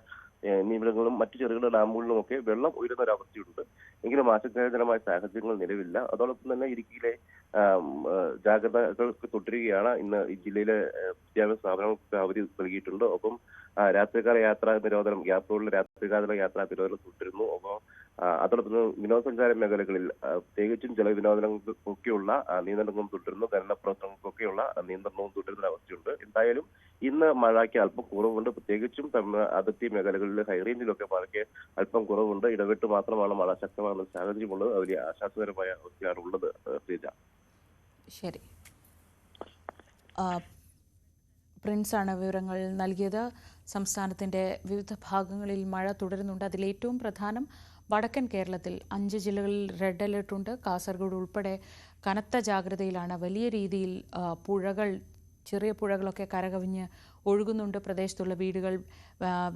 എന്നിവിടങ്ങളിലും മറ്റു ചെറുകിട ഡാമുകളിലുമൊക്കെ വെള്ളം ഉയരുന്ന ഒരു അവസ്ഥയുണ്ട്. എങ്കിലും ആശങ്കാജനകമായ സാഹചര്യങ്ങൾ നിലവിലില്ല. അതോടൊപ്പം തന്നെ ഇടുക്കിയിലെ ജാഗ്രതകൾക്ക് തുടരുകയാണ്. ഇന്ന് ഈ ജില്ലയിലെ വിദ്യാഭ്യാസ സ്ഥാപനങ്ങൾക്ക് അവധി നൽകിയിട്ടുണ്ട്. ഒപ്പം രാത്രികാല യാത്രാ നിരോധനം, ഗ്യാപ് റോഡിലെ രാത്രികാല യാത്രാ നിരോധനം തുടരുന്നു. ഒപ്പം അതോടൊപ്പം വിനോദസഞ്ചാര മേഖലകളിൽ പ്രത്യേകിച്ചും ജലവിനോദങ്ങൾക്കൊക്കെയുള്ള നിയന്ത്രണങ്ങളും തുടരുന്നു. ഖനന പ്രവർത്തനങ്ങൾക്കൊക്കെയുള്ള നിയന്ത്രണവും തുടരുന്ന അവസ്ഥയുണ്ട്. എന്തായാലും ഇന്ന് മഴയ്ക്ക് അല്പം കുറവുണ്ട്. പ്രത്യേകിച്ചും അതിർത്തി മേഖലകളിൽ ഹൈറേഞ്ചിലൊക്കെ മഴയ്ക്ക് അല്പം കുറവുണ്ട്. ഇടവിട്ട് മാത്രമാണ് മഴ ശക്തമാകുന്ന സാഹചര്യമുള്ളത്. വലിയ ആശ്വാസകരമായ അവസ്ഥയാണ് ഉള്ളത്. ശ്രീജ. ശരി, പ്രിൻസാണ് വിവരങ്ങൾ നൽകിയത്. സംസ്ഥാനത്തിൻ്റെ വിവിധ ഭാഗങ്ങളിൽ മഴ തുടരുന്നുണ്ട്. അതിലേറ്റവും പ്രധാനം വടക്കൻ കേരളത്തിൽ 5 ജില്ലകളിൽ റെഡ് അലേർട്ടുണ്ട്. കാസർഗോഡ് ഉൾപ്പെടെ കനത്ത ജാഗ്രതയിലാണ്. വലിയ രീതിയിൽ പുഴകൾ, ചെറിയ പുഴകളൊക്കെ കരകവിഞ്ഞ് ഒഴുകുന്നുണ്ട്. പ്രദേശത്തുള്ള വീടുകൾ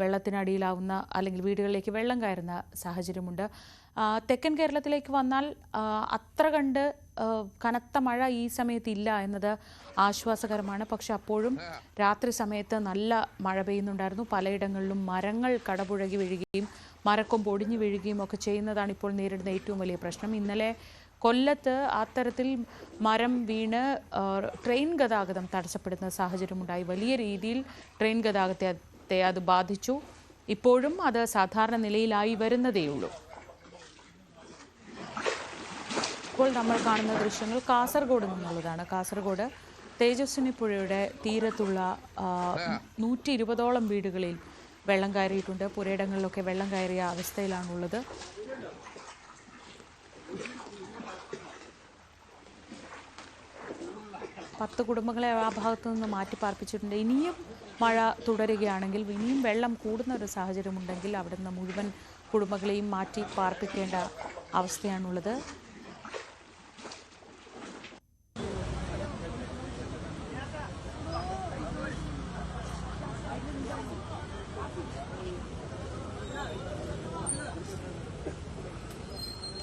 വെള്ളത്തിനടിയിലാവുന്ന, അല്ലെങ്കിൽ വീടുകളിലേക്ക് വെള്ളം കയറുന്ന സാഹചര്യമുണ്ട്. തെക്കൻ കേരളത്തിലേക്ക് വന്നാൽ അത്ര കണ്ട് കനത്ത മഴ ഈ സമയത്ത് ഇല്ല എന്നത് ആശ്വാസകരമാണ്. പക്ഷെ അപ്പോഴും രാത്രി സമയത്ത് നല്ല മഴ പെയ്യുന്നുണ്ടായിരുന്നു. പലയിടങ്ങളിലും മരങ്ങൾ കടപുഴകി വീഴുകയും മരക്കൊമ്പ് ഒടിഞ്ഞു വീഴുകയും ഒക്കെ ചെയ്യുന്നതാണ് ഇപ്പോൾ നേരിടുന്ന ഏറ്റവും വലിയ പ്രശ്നം. ഇന്നലെ കൊല്ലത്ത് അത്തരത്തിൽ മരം വീണ് ട്രെയിൻ ഗതാഗതം തടസ്സപ്പെടുന്ന സാഹചര്യമുണ്ടായി. വലിയ രീതിയിൽ ട്രെയിൻ ഗതാഗതത്തെ അത് ബാധിച്ചു. ഇപ്പോഴും അത് സാധാരണ നിലയിലായി വരുന്നതേയുള്ളൂ. ഇപ്പോൾ നമ്മൾ കാണുന്ന ദൃശ്യങ്ങൾ കാസർഗോഡ് നിന്നുള്ളതാണ്. കാസർഗോഡ് തേജസ്വിനി പുഴയുടെ തീരത്തുള്ള 120ഓളം വീടുകളിൽ വെള്ളം കയറിയിട്ടുണ്ട്. പുരയിടങ്ങളിലൊക്കെ വെള്ളം കയറിയ അവസ്ഥയിലാണുള്ളത്. പത്ത് കുടുംബങ്ങളെ ആ ഭാഗത്തു നിന്ന് മാറ്റി പാർപ്പിച്ചിട്ടുണ്ട്. ഇനിയും മഴ തുടരുകയാണെങ്കിൽ, ഇനിയും വെള്ളം കൂടുന്ന ഒരു സാഹചര്യമുണ്ടെങ്കിൽ അവിടെ നിന്ന് മുഴുവൻ കുടുംബങ്ങളെയും മാറ്റി പാർപ്പിക്കേണ്ട അവസ്ഥയാണുള്ളത്.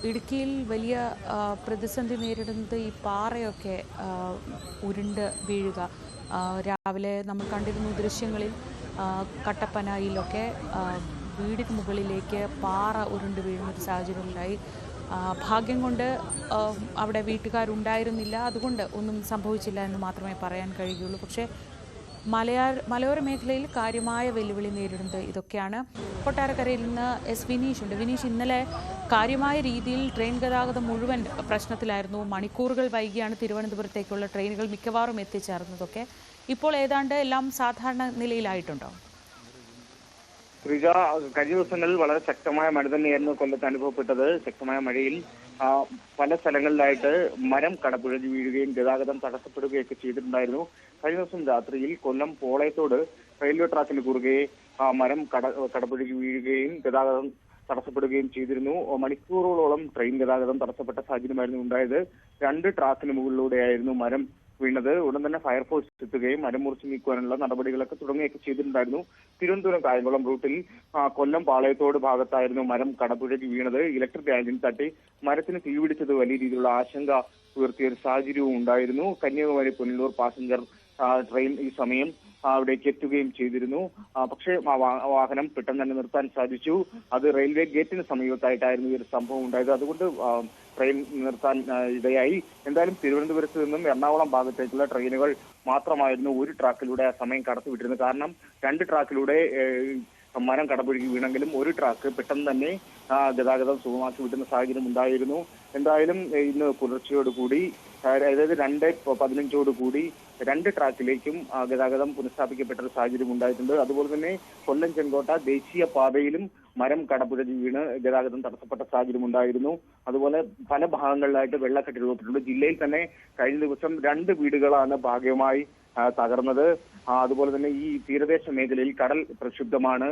ഇടുക്കിയിൽ വലിയ പ്രതിസന്ധി നേരിടുന്നത് ഈ പാറയൊക്കെ ഉരുണ്ട് വീഴുക. രാവിലെ നമ്മൾ കണ്ടിരുന്നു ദൃശ്യങ്ങളിൽ, കട്ടപ്പനയിലൊക്കെ വീടിന് മുകളിലേക്ക് പാറ ഉരുണ്ട് വീഴുന്നൊരു സാഹചര്യം ഉണ്ടായി. ഭാഗ്യം കൊണ്ട് അവിടെ വീട്ടുകാരുണ്ടായിരുന്നില്ല, അതുകൊണ്ട് ഒന്നും സംഭവിച്ചില്ല എന്ന് മാത്രമേ പറയാൻ കഴിയുകയുള്ളൂ. പക്ഷേ മലയോര മേഖലയിൽ കാര്യമായ വെല്ലുവിളി നേരിടുന്നത് ഇതൊക്കെയാണ്. കൊട്ടാരക്കരയിൽ നിന്ന് വിനീഷ് ഉണ്ട്. വിനീഷ്, ഇന്നലെ കാര്യമായ രീതിയിൽ ട്രെയിൻ ഗതാഗതം മുഴുവൻ പ്രശ്നത്തിലായിരുന്നു. മണിക്കൂറുകൾ വൈകിയാണ് തിരുവനന്തപുരത്തേക്കുള്ള ട്രെയിനുകൾ മിക്കവാറും എത്തിച്ചേർന്നതൊക്കെ. ഇപ്പോൾ ഏതാണ്ട് എല്ലാം സാധാരണ നിലയിലായിട്ടുണ്ടോ? ശ്രീജ, കഴിഞ്ഞ ദിവസങ്ങളിൽ വളരെ ശക്തമായ മഴ തന്നെയായിരുന്നു കൊല്ലത്ത് അനുഭവപ്പെട്ടത്. ശക്തമായ മഴയിൽ പല സ്ഥലങ്ങളിലായിട്ട് മരം കടപുഴകി വീഴുകയും ഗതാഗതം തടസ്സപ്പെടുകയൊക്കെ ചെയ്തിട്ടുണ്ടായിരുന്നു. കഴിഞ്ഞ ദിവസം രാത്രിയിൽ കൊല്ലം പോളയത്തോട് റെയിൽവേ ട്രാക്കിന് കുറുകെ മരം കടപുഴകി വീഴുകയും ഗതാഗതം തടസ്സപ്പെടുകയും ചെയ്തിരുന്നു. മണിക്കൂറുകളോളം ട്രെയിൻ ഗതാഗതം തടസ്സപ്പെട്ട സാഹചര്യമായിരുന്നു ഉണ്ടായത്. 2 ട്രാക്കിന് മുകളിലൂടെയായിരുന്നു മരം വീണത്. ഉടൻ തന്നെ ഫയർഫോഴ്സ് എത്തുകയും മരം മുറിച്ച് നീക്കുവാനുള്ള നടപടികളൊക്കെ തുടങ്ങുകയൊക്കെ ചെയ്തിട്ടുണ്ടായിരുന്നു. തിരുവനന്തപുരം കായംകുളം റൂട്ടിൽ കൊല്ലം പാളയത്തോട് ഭാഗത്തായിരുന്നു മരം കടപുഴകി വീണത്. ഇലക്ട്രിക് ലൈനിൽ തട്ടി മരത്തിന് തീപിടിച്ചത് വലിയ രീതിയിലുള്ള ആശങ്ക ഉയർത്തിയ ഒരു സാഹചര്യവും ഉണ്ടായിരുന്നു. കന്യാകുമാരി പുനലൂർ പാസഞ്ചർ ട്രെയിൻ ഈ സമയം അവിടേക്ക് എത്തുകയും ചെയ്തിരുന്നു. പക്ഷേ വാഹനം പെട്ടെന്ന് തന്നെ നിർത്താൻ സാധിച്ചു. അത് റെയിൽവേ ഗേറ്റിന് സമീപത്തായിട്ടായിരുന്നു ഈ ഒരു സംഭവം ഉണ്ടായത്. അതുകൊണ്ട് ട്രെയിൻ നിർത്താൻ ഇടയായി. എന്തായാലും തിരുവനന്തപുരത്ത് നിന്നും എറണാകുളം ഭാഗത്തേക്കുള്ള ട്രെയിനുകൾ മാത്രമായിരുന്നു ഒരു ട്രാക്കിലൂടെ ആ സമയം കടത്തിവിട്ടിരുന്നത്. കാരണം 2 ട്രാക്കിലൂടെ മരം കടപുഴകി വീണെങ്കിലും ഒരു ട്രാക്ക് പെട്ടെന്ന് തന്നെ ഗതാഗതം സുഗമമാക്കി വിട്ടുന്ന സാഹചര്യം ഉണ്ടായിരുന്നു. എന്തായാലും ഇന്ന് പുലർച്ചയോടുകൂടി, അതായത് 2:15 2 ട്രാക്കിലേക്കും ഗതാഗതം പുനഃസ്ഥാപിക്കപ്പെട്ട ഒരു സാഹചര്യം ഉണ്ടായിട്ടുണ്ട്. അതുപോലെ തന്നെ കൊല്ലം ചെങ്കോട്ട ദേശീയ പാതയിലും മരം കടപുഴകി വീണ് ഗതാഗതം തടസ്സപ്പെട്ട സാഹചര്യം ഉണ്ടായിരുന്നു. അതുപോലെ പല ഭാഗങ്ങളിലായിട്ട് വെള്ളക്കെട്ട് രൂപപ്പെട്ടിട്ടുണ്ട്. ജില്ലയിൽ തന്നെ കഴിഞ്ഞ ദിവസം 2 വീടുകളാണ് ഭാഗികമായി തകർന്നത്. അതുപോലെ തന്നെ ഈ തീരദേശ മേഖലയിൽ കടൽ പ്രക്ഷുബ്ധമാണ്.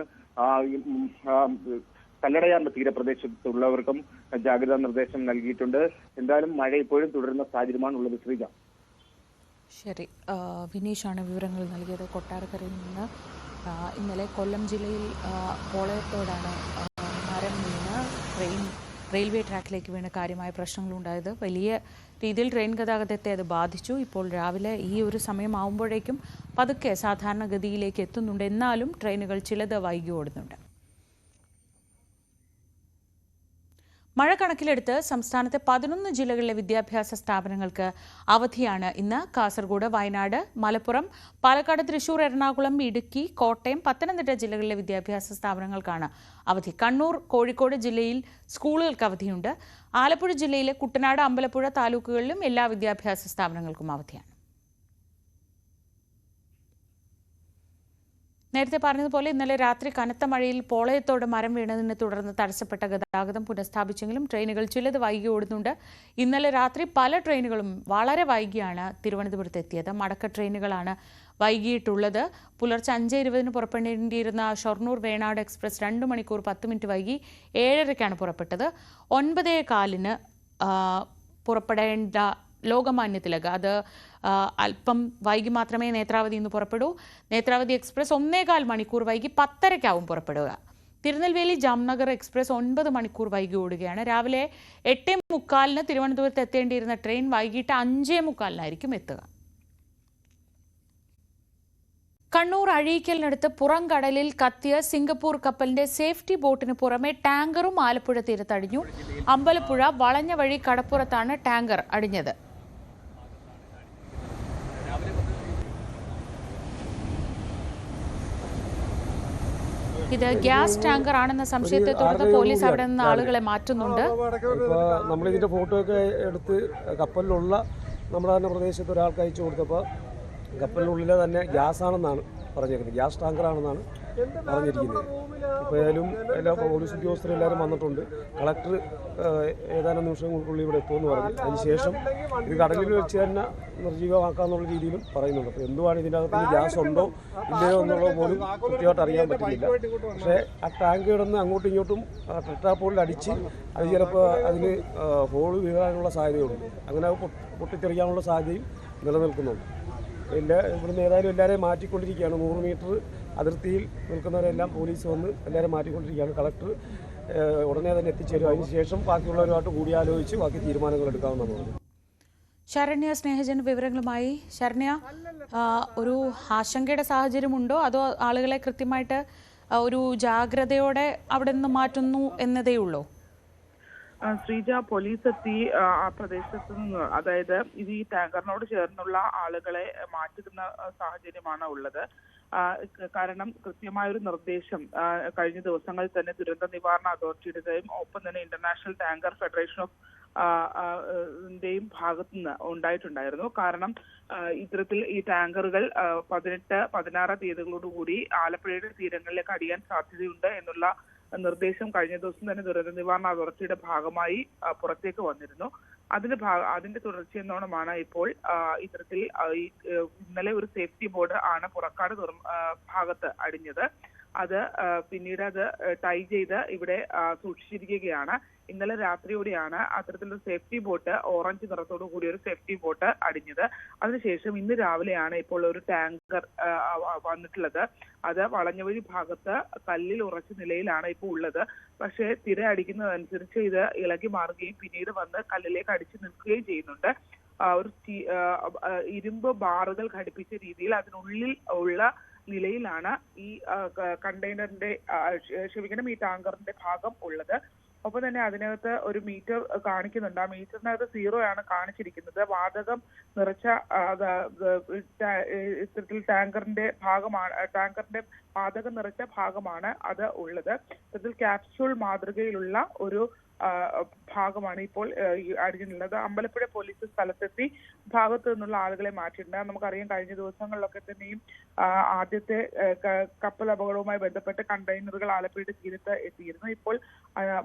കല്ലടയാറിന്റെ തീരപ്രദേശത്തുള്ളവർക്കും ജാഗ്രതാ നിർദ്ദേശം നൽകിയിട്ടുണ്ട്. എന്തായാലും മഴ ഇപ്പോഴും തുടരുന്ന സാഹചര്യമാണ് ഉള്ളത്. ശ്രീജ. ശരി, വിനീഷാണ് വിവരങ്ങൾ നൽകിയത് കൊട്ടാരക്കരയിൽ നിന്ന്. ഇന്നലെ കൊല്ലം ജില്ലയിൽ പോളയത്തോടാണ് മരം വീണ് റെയിൽവേ ട്രാക്കിലേക്ക് വീണ് കാര്യമായ പ്രശ്നങ്ങളുണ്ടായത്. വലിയ രീതിയിൽ ട്രെയിൻ ഗതാഗതത്തെ അത് ബാധിച്ചു. ഇപ്പോൾ രാവിലെ ഈ ഒരു സമയമാകുമ്പോഴേക്കും പതുക്കെ സാധാരണഗതിയിലേക്ക് എത്തുന്നുണ്ട്. എന്നാലും ട്രെയിനുകൾ ചിലത് വൈകി ഓടുന്നുണ്ട്. മഴ കണക്കിലെടുത്ത് സംസ്ഥാനത്തെ 11 ജില്ലകളിലെ വിദ്യാഭ്യാസ സ്ഥാപനങ്ങൾക്ക് അവധിയാണ് ഇന്ന്. കാസർഗോഡ്, വയനാട്, മലപ്പുറം, പാലക്കാട്, തൃശൂർ, എറണാകുളം, ഇടുക്കി, കോട്ടയം, പത്തനംതിട്ട ജില്ലകളിലെ വിദ്യാഭ്യാസ സ്ഥാപനങ്ങൾക്കാണ് അവധി. കണ്ണൂർ, കോഴിക്കോട് ജില്ലയിൽ സ്കൂളുകൾക്ക് അവധിയുണ്ട്. ആലപ്പുഴ ജില്ലയിലെ കുട്ടനാട്, അമ്പലപ്പുഴ താലൂക്കുകളിലും എല്ലാ വിദ്യാഭ്യാസ സ്ഥാപനങ്ങൾക്കും അവധിയാണ്. നേരത്തെ പറഞ്ഞതുപോലെ ഇന്നലെ രാത്രി കനത്ത മഴയിൽ പോളയത്തോട് മരം വീണതിനെ തുടർന്ന് തടസ്സപ്പെട്ട ഗതാഗതം പുനഃസ്ഥാപിച്ചെങ്കിലും ട്രെയിനുകൾ ചിലത് വൈകി ഓടുന്നുണ്ട്. ഇന്നലെ രാത്രി പല ട്രെയിനുകളും വളരെ വൈകിയാണ് തിരുവനന്തപുരത്ത് എത്തിയത്. മടക്ക ട്രെയിനുകളാണ് വൈകിയിട്ടുള്ളത്. പുലർച്ചെ 5:20 പുറപ്പെടേണ്ടിയിരുന്ന ഷൊർണൂർ വേണാട് എക്സ്പ്രസ് 2 മണിക്കൂർ 10 മിനിറ്റ് വൈകി 7:30 പുറപ്പെട്ടത്. 9:15 പുറപ്പെടേണ്ട ലോകമാന്യ തിലക് അത് അല്പം വൈകി മാത്രമേ നേത്രാവതി ഇന്ന് പുറപ്പെടൂ. നേത്രാവതി എക്സ്പ്രസ് 1.25 മണിക്കൂർ വൈകി 10:30 പുറപ്പെടുക. തിരുനെൽവേലി ജാംനഗർ എക്സ്പ്രസ് 9 മണിക്കൂർ വൈകി ഓടുകയാണ്. രാവിലെ 8:45 തിരുവനന്തപുരത്ത് എത്തേണ്ടിയിരുന്ന ട്രെയിൻ വൈകിട്ട് 5:45 എത്തുക. കണ്ണൂർ അഴീക്കലിനടുത്ത് പുറംകടലിൽ കത്തിയ സിംഗപ്പൂർ കപ്പലിന്റെ സേഫ്റ്റി ബോട്ടിന് പുറമെ ടാങ്കറും ആലപ്പുഴ തീരത്തടിഞ്ഞു. അമ്പലപ്പുഴ വളഞ്ഞ വഴി കടപ്പുറത്താണ് ടാങ്കർ അടിഞ്ഞത്. ഇത് ഗ്യാസ് ടാങ്കർ ആണെന്ന സംശയത്തെ തുടർന്ന് പോലീസ് അവിടെ നിന്ന് ആളുകളെ മാറ്റുന്നുണ്ട്. നമ്മളിതിന്റെ ഫോട്ടോ ഒക്കെ എടുത്ത് കപ്പലിലുള്ള നമ്മുടെ തന്നെ പ്രദേശത്ത് ഒരാൾക്ക് അയച്ചു കൊടുത്തപ്പോൾ കപ്പലിനുള്ളിലെ തന്നെ ഗ്യാസ് ആണെന്നാണ് പറഞ്ഞേക്കുന്നത്, ഗ്യാസ് ടാങ്കർ ആണെന്നാണ് പറഞ്ഞിരിക്കുന്നത്. ഇപ്പോൾ ഏതായാലും എല്ലാ പോലീസ് ഉദ്യോഗസ്ഥരും എല്ലാവരും വന്നിട്ടുണ്ട്. കളക്ടർ ഏതാനും നിമിഷങ്ങൾക്കുള്ളിൽ ഇവിടെ എത്തുമെന്ന് പറഞ്ഞു. അതിനുശേഷം ഇത് കടലിൽ വെച്ച് തന്നെ നിർജ്ജീവമാക്കാന്നുള്ള രീതിയിലും പറയുന്നുണ്ട്. അപ്പോൾ എന്തുവാണ് ഇതിൻ്റെ അകത്ത് ഗ്യാസ് ഉണ്ടോ ഇല്ലയോ എന്നുള്ളത് പോലും കൃത്യമായിട്ട് അറിയാൻ പറ്റുന്നില്ല. പക്ഷേ ആ ടാങ്ക് കിടന്ന് അങ്ങോട്ടും ഇങ്ങോട്ടും ടെട്രാപോളിൽ അടിച്ച് അത് ചിലപ്പോൾ അതിന് ഹോള് വീഴാനുള്ള സാധ്യതയുണ്ട്. അങ്ങനെ പൊട്ടിത്തെറിക്കാനുള്ള സാധ്യതയും നിലനിൽക്കുന്നുണ്ട്. ഇവിടുന്ന് ഏതായാലും എല്ലാവരെയും മാറ്റിക്കൊണ്ടിരിക്കുകയാണ്. 100 മീറ്റർ അതിർത്തിയിൽ നിൽക്കുന്നവരെല്ലാം പോലീസ് വന്ന് എല്ലാവരും മാറ്റിക്കൊണ്ടിരിക്കുകയാണ്. കളക്ടർ ഉടനെ തന്നെ എത്തിച്ചേരും. അതിനുശേഷം ബാക്കിയുള്ളവരുമായിട്ട് കൂടിയാലോചിച്ച് ബാക്കി തീരുമാനങ്ങൾ എടുക്കാവുന്നതാണ്. ശരണ്യ സ്നേഹജൻ വിവരങ്ങളുമായി. ശരണ്യ, ഒരു ആശങ്കയുടെ സാഹചര്യമുണ്ടോ അതോ ആളുകളെ കൃത്യമായിട്ട് ഒരു ജാഗ്രതയോടെ അവിടെ നിന്ന് മാറ്റുന്നു എന്നതേ ഉള്ളൂ? ശ്രീജ, പോലീസ് എത്തി ആ പ്രദേശത്ത് നിന്ന്, അതായത് ഇത് ഈ ടാങ്കറിനോട് ചേർന്നുള്ള ആളുകളെ മാറ്റുന്ന സാഹചര്യമാണ് ഉള്ളത്. കാരണം കൃത്യമായൊരു നിർദ്ദേശം കഴിഞ്ഞ ദിവസങ്ങളിൽ തന്നെ ദുരന്ത നിവാരണ അതോറിറ്റിയുടെയും ഒപ്പം തന്നെ ഇന്റർനാഷണൽ ടാങ്കർ ഫെഡറേഷൻ ഓഫ് ന്റെയും ഭാഗത്തുനിന്ന് ഉണ്ടായിട്ടുണ്ടായിരുന്നു. കാരണം ഇത്തരത്തിൽ ഈ ടാങ്കറുകൾ 18, 16 തീയതികളോടുകൂടി ആലപ്പുഴയുടെ തീരങ്ങളിലേക്ക് അടിയാൻ സാധ്യതയുണ്ട് എന്നുള്ള നിർദ്ദേശം കഴിഞ്ഞ ദിവസം തന്നെ ദുരന്ത നിവാരണ അതോറിറ്റിയുടെ ഭാഗമായി പുറത്തേക്ക് വന്നിരുന്നു. അതിന്റെ തുടർച്ചയെന്നോണമാണ് ഇപ്പോൾ ഇത്തരത്തിൽ ഇന്നലെ ഒരു സേഫ്റ്റി ബോർഡ് ആണ് പുറക്കാട് ഭാഗത്ത് അടിഞ്ഞത്. അത് പിന്നീട് അത് ടൈ ചെയ്ത് ഇവിടെ സൂക്ഷിച്ചിരിക്കുകയാണ്. ഇന്നലെ രാത്രിയോടെയാണ് അത്തരത്തിലൊരു സേഫ്റ്റി ബോട്ട്, ഓറഞ്ച് നിറത്തോടു കൂടിയ ഒരു സേഫ്റ്റി ബോട്ട് അടിഞ്ഞത്. അതിനുശേഷം ഇന്ന് രാവിലെയാണ് ഇപ്പോൾ ഒരു ടാങ്കർ വന്നിട്ടുള്ളത്. അത് വളഞ്ഞവഴി ഭാഗത്ത് കല്ലിൽ ഉറച്ച നിലയിലാണ് ഇപ്പോൾ ഉള്ളത്. പക്ഷേ തിര അടിക്കുന്നതനുസരിച്ച് ഇത് ഇളകി മാറുകയും പിന്നീട് വന്ന് കല്ലിലേക്ക് അടിച്ചു നിൽക്കുകയും ചെയ്യുന്നുണ്ട്. ഒരു ഇരുമ്പ് ബാറുകൾ ഘടിപ്പിച്ച രീതിയിൽ അതിനുള്ളിൽ ഉള്ള നിലയിലാണ് ഈ കണ്ടെയ്നറിന്റെ ഈ ടാങ്കറിന്റെ ഭാഗം ഉള്ളത്. ഒപ്പം തന്നെ അതിനകത്ത് ഒരു മീറ്റർ കാണിക്കുന്നുണ്ട്. ആ മീറ്ററിനകത്ത് 0 ആണ് കാണിച്ചിരിക്കുന്നത്. വാതകം നിറച്ച ഇത്തരത്തിൽ ടാങ്കറിന്റെ വാതകം നിറച്ച ഭാഗമാണ് അത് ഉള്ളത്. ഇത്തരത്തിൽ ക്യാപ്സ്യൂൾ മാതൃകയിലുള്ള ഒരു ഭാഗമാണ് ഇപ്പോൾ അടിഞ്ഞിട്ടുള്ളത്. അമ്പലപ്പുഴ പോലീസ് സ്ഥലത്തെത്തി ഭാഗത്തു നിന്നുള്ള ആളുകളെ മാറ്റിയിട്ടുണ്ട്. നമുക്കറിയാം, കഴിഞ്ഞ ദിവസങ്ങളിലൊക്കെ തന്നെയും ആദ്യത്തെ കപ്പൽ അപകടവുമായി ബന്ധപ്പെട്ട് കണ്ടെയ്നറുകൾ ആലപ്പുഴയുടെ തീരത്ത് എത്തിയിരുന്നു. ഇപ്പോൾ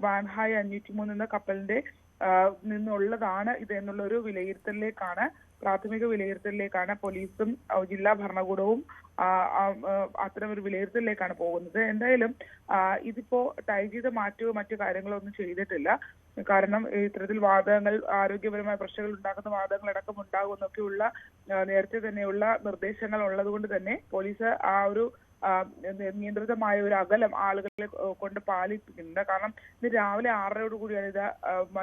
വാൻഹായ് 503 എന്ന കപ്പലിന്റെ നിന്നുള്ളതാണ് ഇത് എന്നുള്ള ഒരു പ്രാഥമിക വിലയിരുത്തലിലേക്കാണ് പോലീസും ജില്ലാ ഭരണകൂടവും അത്തരം ഒരു വിലയിരുത്തലിലേക്കാണ് പോകുന്നത്. എന്തായാലും ഇതിപ്പോ ടൈ ചെയ്ത് മാറ്റുകയോ മറ്റു കാര്യങ്ങളോ ഒന്നും ചെയ്തിട്ടില്ല. കാരണം ഇത്തരത്തിൽ വാതകങ്ങൾ, ആരോഗ്യപരമായ പ്രശ്നങ്ങൾ ഉണ്ടാക്കുന്ന വാതകങ്ങൾ അടക്കം ഉണ്ടാകുമെന്നൊക്കെയുള്ള നേരത്തെ തന്നെയുള്ള നിർദ്ദേശങ്ങൾ ഉള്ളത് കൊണ്ട് തന്നെ പോലീസ് ആ ഒരു നിയന്ത്രിതമായ ഒരു അകലം ആളുകളെ കൊണ്ട് പാലിപ്പിക്കുന്നുണ്ട്. കാരണം ഇന്ന് രാവിലെ 6:30 കൂടിയാണ് ഇത്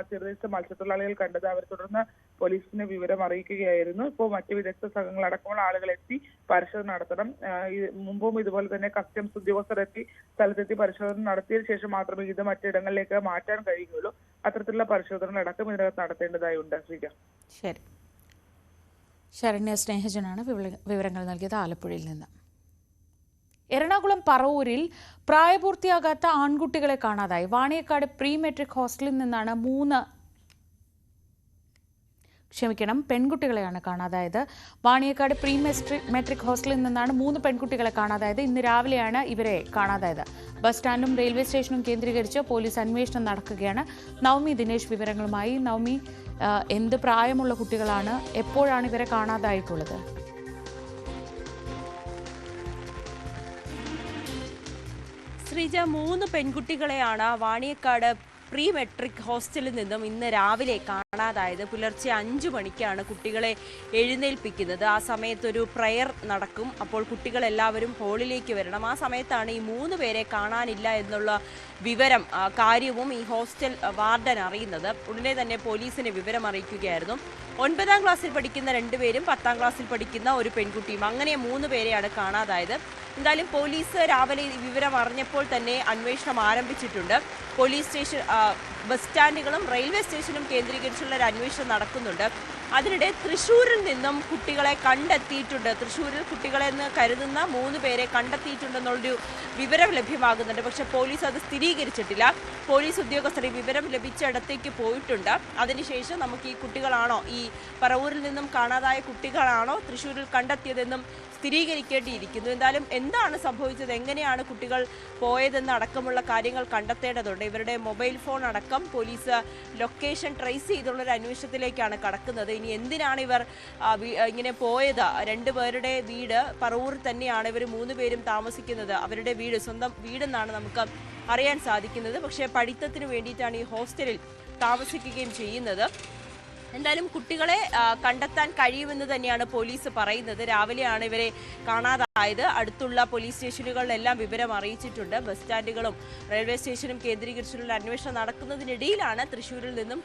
തീരദേശ മത്സ്യത്തൊഴിലാളികൾ കണ്ടത്. അവർ തുടർന്ന് പോലീസിനെ വിവരം അറിയിക്കുകയായിരുന്നു. ഇപ്പോൾ മറ്റ് വിദഗ്ധ സംഘങ്ങൾ അടക്കമുള്ള ആളുകൾ എത്തി പരിശോധന നടത്തണം. മുമ്പും ഇതുപോലെ തന്നെ കസ്റ്റംസ് ഉദ്യോഗസ്ഥർ എത്തി സ്ഥലത്തെത്തി പരിശോധന നടത്തിയതിനു ശേഷം മാത്രമേ ഇത് മറ്റിടങ്ങളിലേക്ക് മാറ്റാൻ കഴിയുകയുള്ളൂ. അത്തരത്തിലുള്ള പരിശോധനകൾ അടക്കം ഇതിനകത്ത് നടത്തേണ്ടതായുണ്ട്. ശ്രീജ. ശരി, ശരണ്യ സ്നേഹജനാണ് വിവരങ്ങൾ നൽകിയത് ആലപ്പുഴയിൽ നിന്ന്. എറണാകുളം പറവൂരിൽ പ്രായപൂർത്തിയാകാത്ത ആൺകുട്ടികളെ കാണാതായി. വാണിയക്കാട് പ്രീ മെട്രിക് ഹോസ്റ്റലിൽ നിന്നാണ് പെൺകുട്ടികളെയാണ് കാണാതായത്. വാണിയക്കാട് പ്രീ മെട്രിക് ഹോസ്റ്റലിൽ നിന്നാണ് 3 പെൺകുട്ടികളെ കാണാതായത്. ഇന്ന് രാവിലെയാണ് ഇവരെ കാണാതായത്. ബസ് സ്റ്റാൻഡും റെയിൽവേ സ്റ്റേഷനും കേന്ദ്രീകരിച്ച് പോലീസ് അന്വേഷണം നടക്കുകയാണ്. നവമി ദിനേശ് വിവരങ്ങളുമായി. നവമി, എന്ത് പ്രായമുള്ള കുട്ടികളാണ്, എപ്പോഴാണ് ഇവരെ കാണാതായിട്ടുള്ളത്? ശ്രീജ, 3 പെൺകുട്ടികളെയാണ് വാണിയക്കാട് പ്രീ മെട്രിക് ഹോസ്റ്റലിൽ നിന്നും ഇന്ന് രാവിലെ കാണാതായത്. പുലർച്ചെ 5 മണിക്കാണ് കുട്ടികളെ എഴുന്നേൽപ്പിക്കുന്നത്. ആ സമയത്തൊരു പ്രയർ നടക്കും. അപ്പോൾ കുട്ടികളെല്ലാവരും ഹാളിലേക്ക് വരണം. ആ സമയത്താണ് ഈ 3 പേരെ കാണാനില്ല എന്നുള്ള കാര്യവും ഈ ഹോസ്റ്റൽ വാർഡൻ അറിയുന്നത്. ഉടനെ തന്നെ പോലീസിനെ വിവരം അറിയിക്കുകയായിരുന്നു. 9ാം ക്ലാസ്സിൽ പഠിക്കുന്ന 2 പേരും 10ാം ക്ലാസ്സിൽ പഠിക്കുന്ന ഒരു പെൺകുട്ടിയും, അങ്ങനെ 3 പേരെയാണ് കാണാതായത്. എന്തായാലും പോലീസ് രാവിലെ വിവരം അറിഞ്ഞപ്പോൾ തന്നെ അന്വേഷണം ആരംഭിച്ചിട്ടുണ്ട്. പോലീസ് സ്റ്റേഷൻ, ബസ് സ്റ്റാൻഡുകളും റെയിൽവേ സ്റ്റേഷനും കേന്ദ്രീകരിച്ചുള്ള ഒരു അന്വേഷണം നടക്കുന്നുണ്ട്. അതിനിടെ തൃശ്ശൂരിൽ നിന്നും കുട്ടികളെ കണ്ടെത്തിയിട്ടുണ്ട്. തൃശ്ശൂരിൽ കുട്ടികളെ എന്ന് കരുതുന്ന 3 പേരെ കണ്ടെത്തിയിട്ടുണ്ടെന്നുള്ളൊരു വിവരം ലഭ്യമാകുന്നുണ്ട്. പക്ഷെ പോലീസ് അത് സ്ഥിരീകരിച്ചിട്ടില്ല. പോലീസ് ഉദ്യോഗസ്ഥർ ഈ വിവരം ലഭിച്ചിടത്തേക്ക് പോയിട്ടുണ്ട്. അതിനുശേഷം നമുക്ക് ഈ കുട്ടികളാണോ, ഈ പറവൂരിൽ നിന്നും കാണാതായ കുട്ടികളാണോ തൃശ്ശൂരിൽ കണ്ടെത്തിയതെന്നും സ്ഥിരീകരിക്കേണ്ടിയിരിക്കുന്നു. എന്തായാലും എന്താണ് സംഭവിച്ചത്, എങ്ങനെയാണ് കുട്ടികൾ പോയതെന്ന് അടക്കമുള്ള കാര്യങ്ങൾ കണ്ടെത്തേണ്ടതുണ്ട്. ഇവരുടെ മൊബൈൽ ഫോൺ അടക്കം പോലീസ് ലൊക്കേഷൻ ട്രേസ് ചെയ്തുള്ളൊരു അന്വേഷണത്തിലേക്കാണ് കടക്കുന്നത്. ഇനി എന്തിനാണ് ഇവർ ഇങ്ങനെ പോയത്? 2 പേരുടെ വീട് പറവൂർ തന്നെയാണ് ഇവർ 3 പേരും താമസിക്കുന്നത്. അവരുടെ വീട് സ്വന്തം വീടെന്നാണ് നമുക്ക് അറിയാൻ സാധിക്കുന്നത്. പക്ഷേ പഠിത്തത്തിന് വേണ്ടിയിട്ടാണ് ഈ ഹോസ്റ്റലിൽ താമസിക്കുകയും ചെയ്യുന്നത്. എന്തായാലും കുട്ടികളെ കണ്ടെത്താൻ കഴിയുമെന്ന് തന്നെയാണ് പോലീസ് പറയുന്നത്. രാവിലെയാണ് ഇവരെ കാണാതായത്. അടുത്തുള്ള പോലീസ് സ്റ്റേഷനുകളിലെല്ലാം വിവരം അറിയിച്ചിട്ടുണ്ട്. ബസ് സ്റ്റാൻഡുകളും റെയിൽവേ സ്റ്റേഷനും കേന്ദ്രീകരിച്ചുള്ള അന്വേഷണം നടക്കുന്നതിനിടയിലാണ് തൃശ്ശൂരിൽ നിന്നും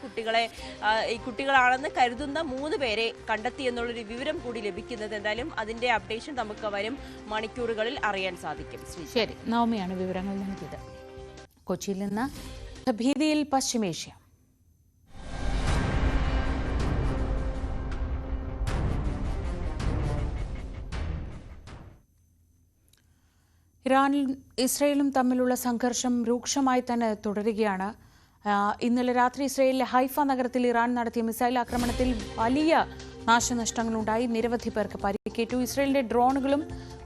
ഈ കുട്ടികളാണെന്ന് കരുതുന്ന 3 പേരെ കണ്ടെത്തിയെന്നുള്ളൊരു വിവരം കൂടി ലഭിക്കുന്നത്. എന്തായാലും അതിന്റെ അപ്ഡേഷൻ നമുക്ക് വരും മണിക്കൂറുകളിൽ അറിയാൻ സാധിക്കും. ശരി, നവമിയാണ് വിവരങ്ങൾ നൽകിയത്. കൊച്ചിയിൽ നിന്ന് ഭീതിയിൽ പശ്ചിമേഷ്യ. ഇറാനും ഇസ്രയേലും തമ്മിലുള്ള സംഘർഷം രൂക്ഷമായി തന്നെ തുടരുകയാണ്. ഇന്നലെ രാത്രി ഇസ്രയേലിലെ ഹൈഫ നഗരത്തിൽ ഇറാൻ നടത്തിയ മിസൈൽ ആക്രമണത്തിൽ വലിയ നാശനഷ്ടങ്ങളുണ്ടായി. നിരവധി പേർക്ക് പരിക്കേറ്റു. ഇസ്രയേലിന്റെ ഡ്രോണുകളും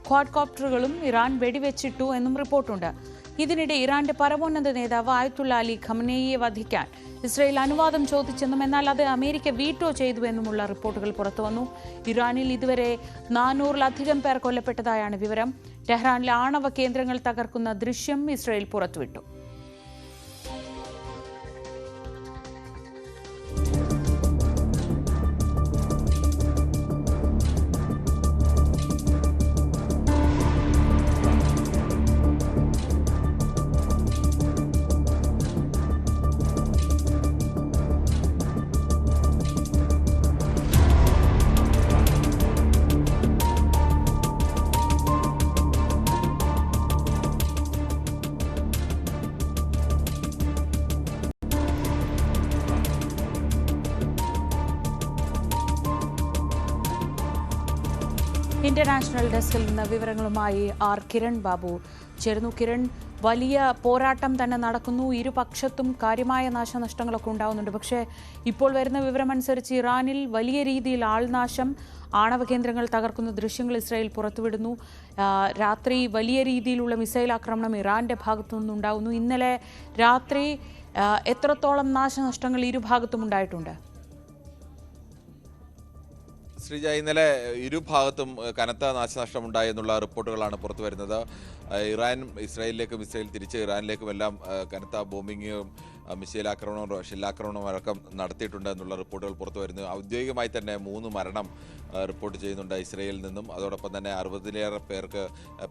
ക്വാഡ്കോപ്റ്ററുകളും ഇറാൻ വെടിവെച്ചിട്ടു എന്നും റിപ്പോർട്ടുണ്ട്. ഇതിനിടെ ഇറാന്റെ പരമോന്നത നേതാവ് ആയത്തുള്ള അലി ഖമനേയിയെ വധിക്കാൻ ഇസ്രയേൽ അനുവാദം ചോദിച്ചെന്നും എന്നാൽ അത് അമേരിക്ക വീറ്റോ ചെയ്തുവെന്നുമുള്ള റിപ്പോർട്ടുകൾ പുറത്തുവന്നു. ഇറാനിൽ ഇതുവരെ 400-ലധികം പേർ കൊല്ലപ്പെട്ടതായാണ് വിവരം. ടെഹ്റാനിലെ ആണവ കേന്ദ്രങ്ങൾ തകർക്കുന്ന ദൃശ്യം ഇസ്രയേൽ പുറത്തുവിട്ടു. ഇന്റർനാഷണൽ ഡെസ്കിൽ നിന്ന് വിവരങ്ങളുമായി ആർ കിരൺ ബാബു ചേർന്നു. കിരൺ, വലിയ പോരാട്ടം തന്നെ നടക്കുന്നു. ഇരുപക്ഷത്തും കാര്യമായ നാശനഷ്ടങ്ങളൊക്കെ ഉണ്ടാകുന്നുണ്ട്. പക്ഷേ ഇപ്പോൾ വരുന്ന വിവരമനുസരിച്ച് ഇറാനിൽ വലിയ രീതിയിൽ ആൾനാശം, ആണവ കേന്ദ്രങ്ങൾ തകർക്കുന്ന ദൃശ്യങ്ങൾ ഇസ്രായേൽ പുറത്തുവിടുന്നു. രാത്രി വലിയ രീതിയിലുള്ള മിസൈൽ ആക്രമണം ഇറാന്റെ ഭാഗത്തു നിന്നുണ്ടാകുന്നു. ഇന്നലെ രാത്രി എത്രത്തോളം നാശനഷ്ടങ്ങൾ ഇരുഭാഗത്തും ഉണ്ടായിട്ടുണ്ട്? ശ്രീജ, ഇന്നലെ ഇരുഭാഗത്തും കനത്ത നാശനഷ്ടമുണ്ടായി എന്നുള്ള റിപ്പോർട്ടുകളാണ് പുറത്തു വരുന്നത്. ഇറാനും ഇസ്രായേലിലേക്കും ഇസ്രായേൽ തിരിച്ച് ഇറാനിലേക്കും എല്ലാം കനത്ത ബോംബിങ്ങും മിസൈൽ ആക്രമണവും ഷെല്ലാക്രമണവും അടക്കം നടത്തിയിട്ടുണ്ട് എന്നുള്ള റിപ്പോർട്ടുകൾ പുറത്തു വരുന്നു. ഔദ്യോഗികമായി തന്നെ 3 മരണം റിപ്പോർട്ട് ചെയ്യുന്നുണ്ട് ഇസ്രായേലിൽ നിന്നും. അതോടൊപ്പം തന്നെ 60-ലേറെ പേർക്ക്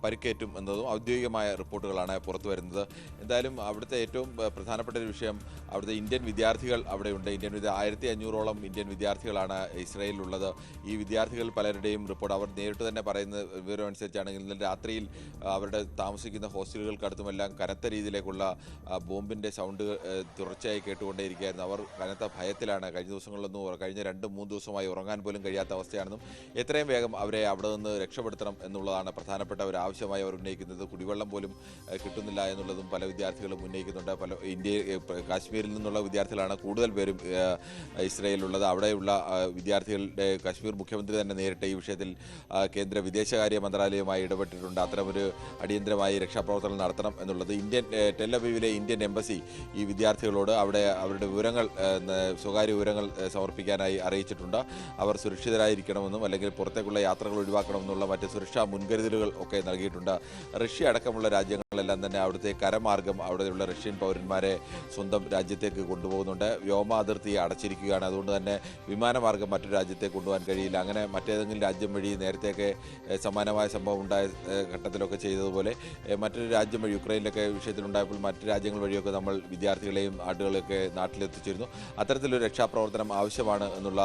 പരിക്കേറ്റും എന്നതും ഔദ്യോഗികമായ റിപ്പോർട്ടുകളാണ് പുറത്തു വരുന്നത്. എന്തായാലും അവിടുത്തെ ഏറ്റവും പ്രധാനപ്പെട്ട ഒരു വിഷയം, അവിടുത്തെ ഇന്ത്യൻ വിദ്യാർത്ഥികൾ അവിടെയുണ്ട്. 1500ഓളം ഇന്ത്യൻ വിദ്യാർത്ഥികളാണ് ഇസ്രായേലിലുള്ളത്. ഈ വിദ്യാർത്ഥികൾ പലരുടെയും റിപ്പോർട്ട് അവർ നേരിട്ട് തന്നെ പറയുന്ന വിവരം അനുസരിച്ചാണെങ്കിൽ ഇന്നലെ രാത്രിയിൽ അവരുടെ താമസിക്കുന്ന ഹോസ്റ്റലുകൾക്കടുത്തുമെല്ലാം കനത്ത രീതിയിലേക്കുള്ള ബോംബിൻ്റെ സൗണ്ട് തുടർച്ചയായി കേട്ടുകൊണ്ടേയിരിക്കുകയായിരുന്നു. അവർ കനത്ത ഭയത്തിലാണ്. കഴിഞ്ഞ ദിവസങ്ങളിലൊന്നും കഴിഞ്ഞ 2-3 ദിവസമായി ഉറങ്ങാൻ പോലും കഴിയാത്ത അവസ്ഥയാണെന്നും എത്രയും വേഗം അവരെ അവിടെ നിന്ന് രക്ഷപ്പെടുത്തണം എന്നുള്ളതാണ് പ്രധാനപ്പെട്ട ഒരു ആവശ്യമായി അവർ ഉന്നയിക്കുന്നത്. കുടിവെള്ളം പോലും കിട്ടുന്നില്ല എന്നുള്ളതും പല വിദ്യാർത്ഥികളും ഉന്നയിക്കുന്നുണ്ട്. കാശ്മീരിൽ നിന്നുള്ള വിദ്യാർത്ഥികളാണ് കൂടുതൽ പേരും ഇസ്രായേലിലുള്ളത്. അവിടെയുള്ള വിദ്യാർത്ഥികളുടെ കാശ്മീർ മുഖ്യമന്ത്രി തന്നെ നേരിട്ട് ഈ വിഷയത്തിൽ കേന്ദ്ര വിദേശകാര്യ മന്ത്രാലയവുമായി ഇടപെട്ടിട്ടുണ്ട്. അത്തരമൊരു അടിയന്തരമായി രക്ഷാപ്രവർത്തനം നടത്തണം എന്നുള്ളത്. ടെൽ-അവീവിലെ ഇന്ത്യൻ എംബസി ഈ വിദ്യാർത്ഥികളോട് അവിടെ അവരുടെ വിവരങ്ങൾ, സ്വകാര്യ വിവരങ്ങൾ സമർപ്പിക്കാനായി അറിയിച്ചിട്ടുണ്ട്. അവർ സുരക്ഷിതരായിരിക്കണമെന്നും അല്ലെങ്കിൽ പുറത്തേക്കുള്ള യാത്രകൾ ഒഴിവാക്കണമെന്നുള്ള മറ്റ് സുരക്ഷാ മുൻകരുതലുകൾ ഒക്കെ നൽകിയിട്ടുണ്ട്. റഷ്യ അടക്കമുള്ള രാജ്യങ്ങളെല്ലാം തന്നെ അവിടുത്തെ കരമാർഗം അവിടെയുള്ള റഷ്യൻ പൗരന്മാരെ സ്വന്തം രാജ്യത്തേക്ക് കൊണ്ടുപോകുന്നുണ്ട്. വ്യോമ അതിർത്തി അടച്ചിരിക്കുകയാണ്. അതുകൊണ്ട് തന്നെ വിമാനമാർഗം മറ്റൊരു രാജ്യത്തേക്ക് കൊണ്ടുപോകാൻ കഴിയില്ല. അങ്ങനെ മറ്റേതെങ്കിലും രാജ്യം വഴി നേരത്തെയൊക്കെ സമാനമായ സംഭവം ഉണ്ടായ ഘട്ടത്തിലൊക്കെ ചെയ്തതുപോലെ മറ്റൊരു രാജ്യം വഴി യുക്രൈനിലൊക്കെ വിഷയത്തിലുണ്ടായപ്പോൾ മറ്റു രാജ്യങ്ങൾ വഴിയൊക്കെ നമ്മൾ വിദ്യാർത്ഥികളെയും ആളുകളെയൊക്കെ നാട്ടിലെത്തിച്ചിരുന്നു. അത്തരത്തിലൊരു രക്ഷാപ്രവർത്തനം ആവശ്യമാണ് എന്നുള്ള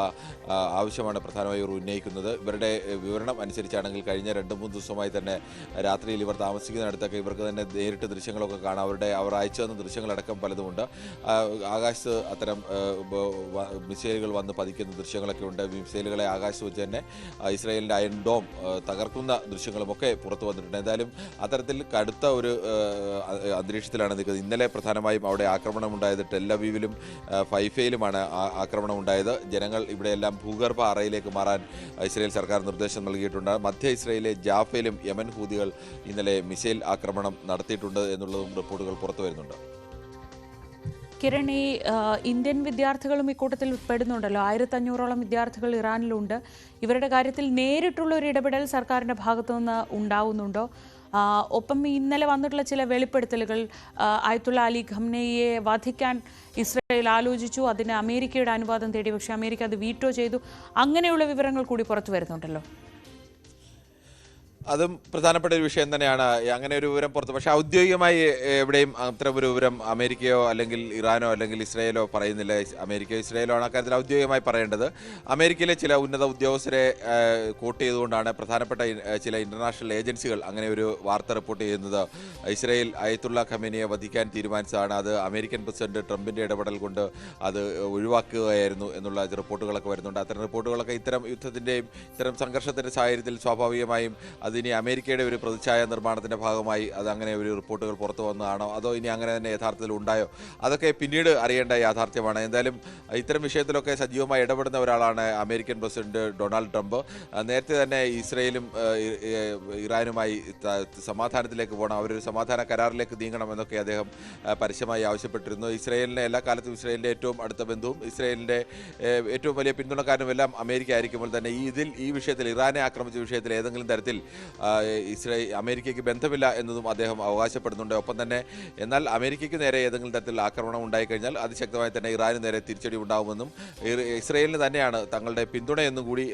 ആവശ്യമാണ് പ്രധാനമായും ഇവർ ഉന്നയിക്കുന്നത്. ഇവരുടെ വിവരണം അനുസരിച്ചാണെങ്കിൽ കഴിഞ്ഞ 2-3 ദിവസമായി തന്നെ രാത്രിയിൽ ഇവർ താമസിക്കുന്നിടത്തൊക്കെ ഇവർക്ക് തന്നെ നേരിട്ട് ദൃശ്യങ്ങളൊക്കെ കാണാം. അവർ അയച്ചു തന്ന ദൃശ്യങ്ങളടക്കം പലതുമുണ്ട്. ആകാശത്ത് അത്തരം മിസൈലുകൾ വന്ന് പതിക്കുന്ന ദൃശ്യങ്ങളൊക്കെ ഉണ്ട്. മിസൈലുകളെ ആകാശത്ത് വെച്ച് തന്നെ ഇസ്രായേലിൻ്റെ അയൺ ഡോം തകർക്കുന്ന ദൃശ്യങ്ങളുമൊക്കെ പുറത്തു വന്നിട്ടുണ്ട്. എന്തായാലും അത്തരത്തിൽ കടുത്ത ഒരു അന്തരീക്ഷത്തിലാണ് നിൽക്കുന്നത്. ഇന്നലെ പ്രധാനമായും അവിടെ ആക്രമണമുണ്ടായത് ടെൽ-അവീവിലും ഹൈഫയിലുമാണ് ആക്രമണമുണ്ടായത്. ജനങ്ങൾ ഇവിടെയെല്ലാം ഭൂഗർഭ അറയിലേക്ക് മാറാൻ ഇസ്രായേൽ സർക്കാർ നിർദ്ദേശം നൽകിയിട്ടുണ്ട്. മധ്യ ഇസ്രായേലിലെ ജാഫയിലും യമൻ ഹൂതികൾ ഇന്നലെ മിസൈൽ ആക്രമണം നടത്തിയിട്ടുണ്ട് എന്നുള്ളതും റിപ്പോർട്ടുകൾ പുറത്തു വരുന്നുണ്ട്. കിരൺ, ഈ ഇന്ത്യൻ വിദ്യാർത്ഥികളും ഇക്കൂട്ടത്തിൽ പെടുന്നുണ്ടല്ലോ. 1500ഓളം വിദ്യാർത്ഥികൾ ഇറാനിലുണ്ട്. ഇവരുടെ കാര്യത്തിൽ നേരിട്ടുള്ള ഒരു ഇടപെടൽ സർക്കാരിൻ്റെ ഭാഗത്തു നിന്ന് ഉണ്ടാവുന്നുണ്ടോ? ഒപ്പം ഇന്നലെ വന്നിട്ടുള്ള ചില വെളിപ്പെടുത്തലുകൾ, ആയത്തുള്ള അലി ഖംനെയിയെ വധിക്കാൻ ഇസ്രായേൽ ആലോചിച്ചു, അതിന് അമേരിക്കയുടെ അനുവാദം തേടി, പക്ഷേ അമേരിക്ക അത് വീറ്റോ ചെയ്തു. അങ്ങനെയുള്ള വിവരങ്ങൾ കൂടി പുറത്തു വരുന്നുണ്ടല്ലോ. അതും പ്രധാനപ്പെട്ട ഒരു വിഷയം തന്നെയാണ്. അങ്ങനെ ഒരു വിവരം പുറത്ത്, പക്ഷേ ഔദ്യോഗികമായി എവിടെയും അത്തരം ഒരു വിവരം അമേരിക്കയോ അല്ലെങ്കിൽ ഇറാനോ അല്ലെങ്കിൽ ഇസ്രായേലോ പറയുന്നില്ല. അമേരിക്കയോ ഇസ്രായേലോ ആണ് അക്കാര്യത്തിൽ ഔദ്യോഗികമായി പറയേണ്ടത്. അമേരിക്കയിലെ ചില ഉന്നത ഉദ്യോഗസ്ഥരെ കോട്ട് ചെയ്തുകൊണ്ടാണ് പ്രധാനപ്പെട്ട ചില ഇന്റർനാഷണൽ ഏജൻസികൾ അങ്ങനെ ഒരു വാർത്ത റിപ്പോർട്ട് ചെയ്യുന്നത്. ഇസ്രായേൽ ആയത്തുള്ള ഖമേനിയെ വധിക്കാൻ തീരുമാനിച്ചതാണ്. അത് അമേരിക്കൻ പ്രസിഡന്റ് ട്രംപിന്റെ ഇടപെടൽ കൊണ്ട് അത് ഒഴിവാക്കുകയായിരുന്നു എന്നുള്ള റിപ്പോർട്ടുകളൊക്കെ വരുന്നുണ്ട്. അത്തരം റിപ്പോർട്ടുകളൊക്കെ ഇത്തരം യുദ്ധത്തിൻ്റെയും ഇത്തരം സംഘർഷത്തിൻ്റെ സാഹചര്യത്തിൽ സ്വാഭാവികമായും അതിനി അമേരിക്കയുടെ ഒരു പ്രതിച്ഛായ നിർമ്മാണത്തിൻ്റെ ഭാഗമായി അതങ്ങനെ ഒരു റിപ്പോർട്ടുകൾ പുറത്തു വന്നതാണോ അതോ ഇനി അങ്ങനെ തന്നെ യഥാർത്ഥത്തിൽ ഉണ്ടായോ, അതൊക്കെ പിന്നീട് അറിയേണ്ട യാഥാർത്ഥ്യമാണ്. എന്തായാലും ഇത്തരം വിഷയത്തിലൊക്കെ സജീവമായി ഇടപെടുന്ന ഒരാളാണ് അമേരിക്കൻ പ്രസിഡന്റ് ഡൊണാൾഡ് ട്രംപ്. നേരത്തെ തന്നെ ഇസ്രയേലും ഇറാനുമായി സമാധാനത്തിലേക്ക് പോകണം, അവരൊരു സമാധാന കരാറിലേക്ക് നീങ്ങണം എന്നൊക്കെ അദ്ദേഹം പരസ്യമായി ആവശ്യപ്പെട്ടിരുന്നു. ഇസ്രയേലിനെ എല്ലാ കാലത്തും ഇസ്രയേലിൻ്റെ ഏറ്റവും അടുത്ത ബന്ധുവും ഇസ്രയേലിൻ്റെ ഏറ്റവും വലിയ പിന്തുണക്കാരനും എല്ലാം അമേരിക്ക ആയിരിക്കുമ്പോൾ തന്നെ ഈ വിഷയത്തിൽ ഇറാനെ ആക്രമിച്ച വിഷയത്തിൽ ഏതെങ്കിലും തരത്തിൽ അമേരിക്കയ്ക്ക് ബന്ധമില്ല എന്നതും അദ്ദേഹം അവകാശപ്പെടുന്നുണ്ട്. ഒപ്പം തന്നെ എന്നാൽ അമേരിക്കയ്ക്ക് നേരെ ഏതെങ്കിലും തരത്തിൽ ആക്രമണം ഉണ്ടായിക്കഴിഞ്ഞാൽ അതിശക്തമായി തന്നെ ഇറാന് നേരെ തിരിച്ചടി ഉണ്ടാകുമെന്നും ഇസ്രയേലിന് തന്നെയാണ് തങ്ങളുടെ പിന്തുണയെന്നും കൂടി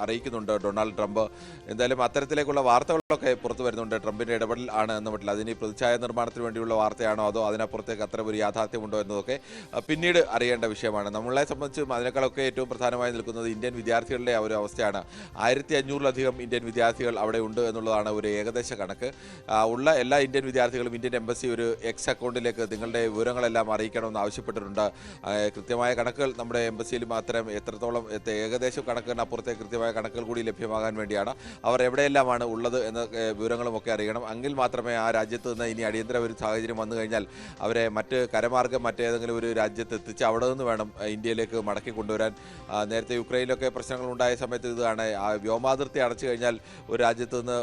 അറിയിക്കുന്നുണ്ട് ഡൊണാൾഡ് ട്രംപ്. എന്തായാലും അത്തരത്തിലേക്കുള്ള വാർത്തകളൊക്കെ പുറത്തു വരുന്നുണ്ട്. ട്രംപിന്റെ ഇടപെടൽ ആണ് എന്ന് പറ്റില്ല. അതിന് പ്രതിച്ഛായ നിർമ്മാണത്തിന് വേണ്ടിയുള്ള വാർത്തയാണോ അതോ അതിനപ്പുറത്തേക്ക് അത്ര ഒരു യാഥാർത്ഥ്യമുണ്ടോ എന്നതൊക്കെ പിന്നീട് അറിയേണ്ട വിഷയമാണ്. നമ്മളെ സംബന്ധിച്ച് അതിനേക്കാളൊക്കെ ഏറ്റവും പ്രധാനമായി നിൽക്കുന്നത് ഇന്ത്യൻ വിദ്യാർത്ഥികളുടെ ഒരു അവസ്ഥയാണ്. 1500-ലധികം ഇന്ത്യൻ വിദ്യാർത്ഥികൾ അവിടെ ഉണ്ട് എന്നുള്ളതാണ് ഒരു ഏകദേശ കണക്ക്. ഉള്ള എല്ലാ ഇന്ത്യൻ വിദ്യാർത്ഥികളും ഇന്ത്യൻ എംബസി ഒരു എക്സ് അക്കൗണ്ടിലേക്ക് നിങ്ങളുടെ വിവരങ്ങളെല്ലാം അറിയിക്കണമെന്ന് ആവശ്യപ്പെട്ടിട്ടുണ്ട്. കൃത്യമായ കണക്കുകൾ നമ്മുടെ എംബസിയിലും അത്തരം എത്രത്തോളം ഏകദേശം കണക്കിനപ്പുറത്തെ കൃത്യമായ കണക്കുകൾ കൂടി ലഭ്യമാകാൻ വേണ്ടിയാണ്. അവർ എവിടെയെല്ലാമാണ് ഉള്ളത് എന്ന വിവരങ്ങളുമൊക്കെ അറിയണം. എങ്കിൽ മാത്രമേ ആ രാജ്യത്ത് നിന്ന് ഇനി അടിയന്തര ഒരു സാഹചര്യം വന്നു കഴിഞ്ഞാൽ അവരെ മറ്റ് കരമാർഗം മറ്റേതെങ്കിലും ഒരു രാജ്യത്ത് എത്തിച്ച് അവിടെ നിന്ന് വേണം ഇന്ത്യയിലേക്ക് മടക്കി കൊണ്ടുവരാൻ. നേരത്തെ യുക്രൈനിലൊക്കെ പ്രശ്നങ്ങൾ ഉണ്ടായ സമയത്ത് ഇതാണ് വ്യോമാതിർത്തി അടച്ചു കഴിഞ്ഞാൽ ഒരു രാജ്യത്ത് നിന്ന്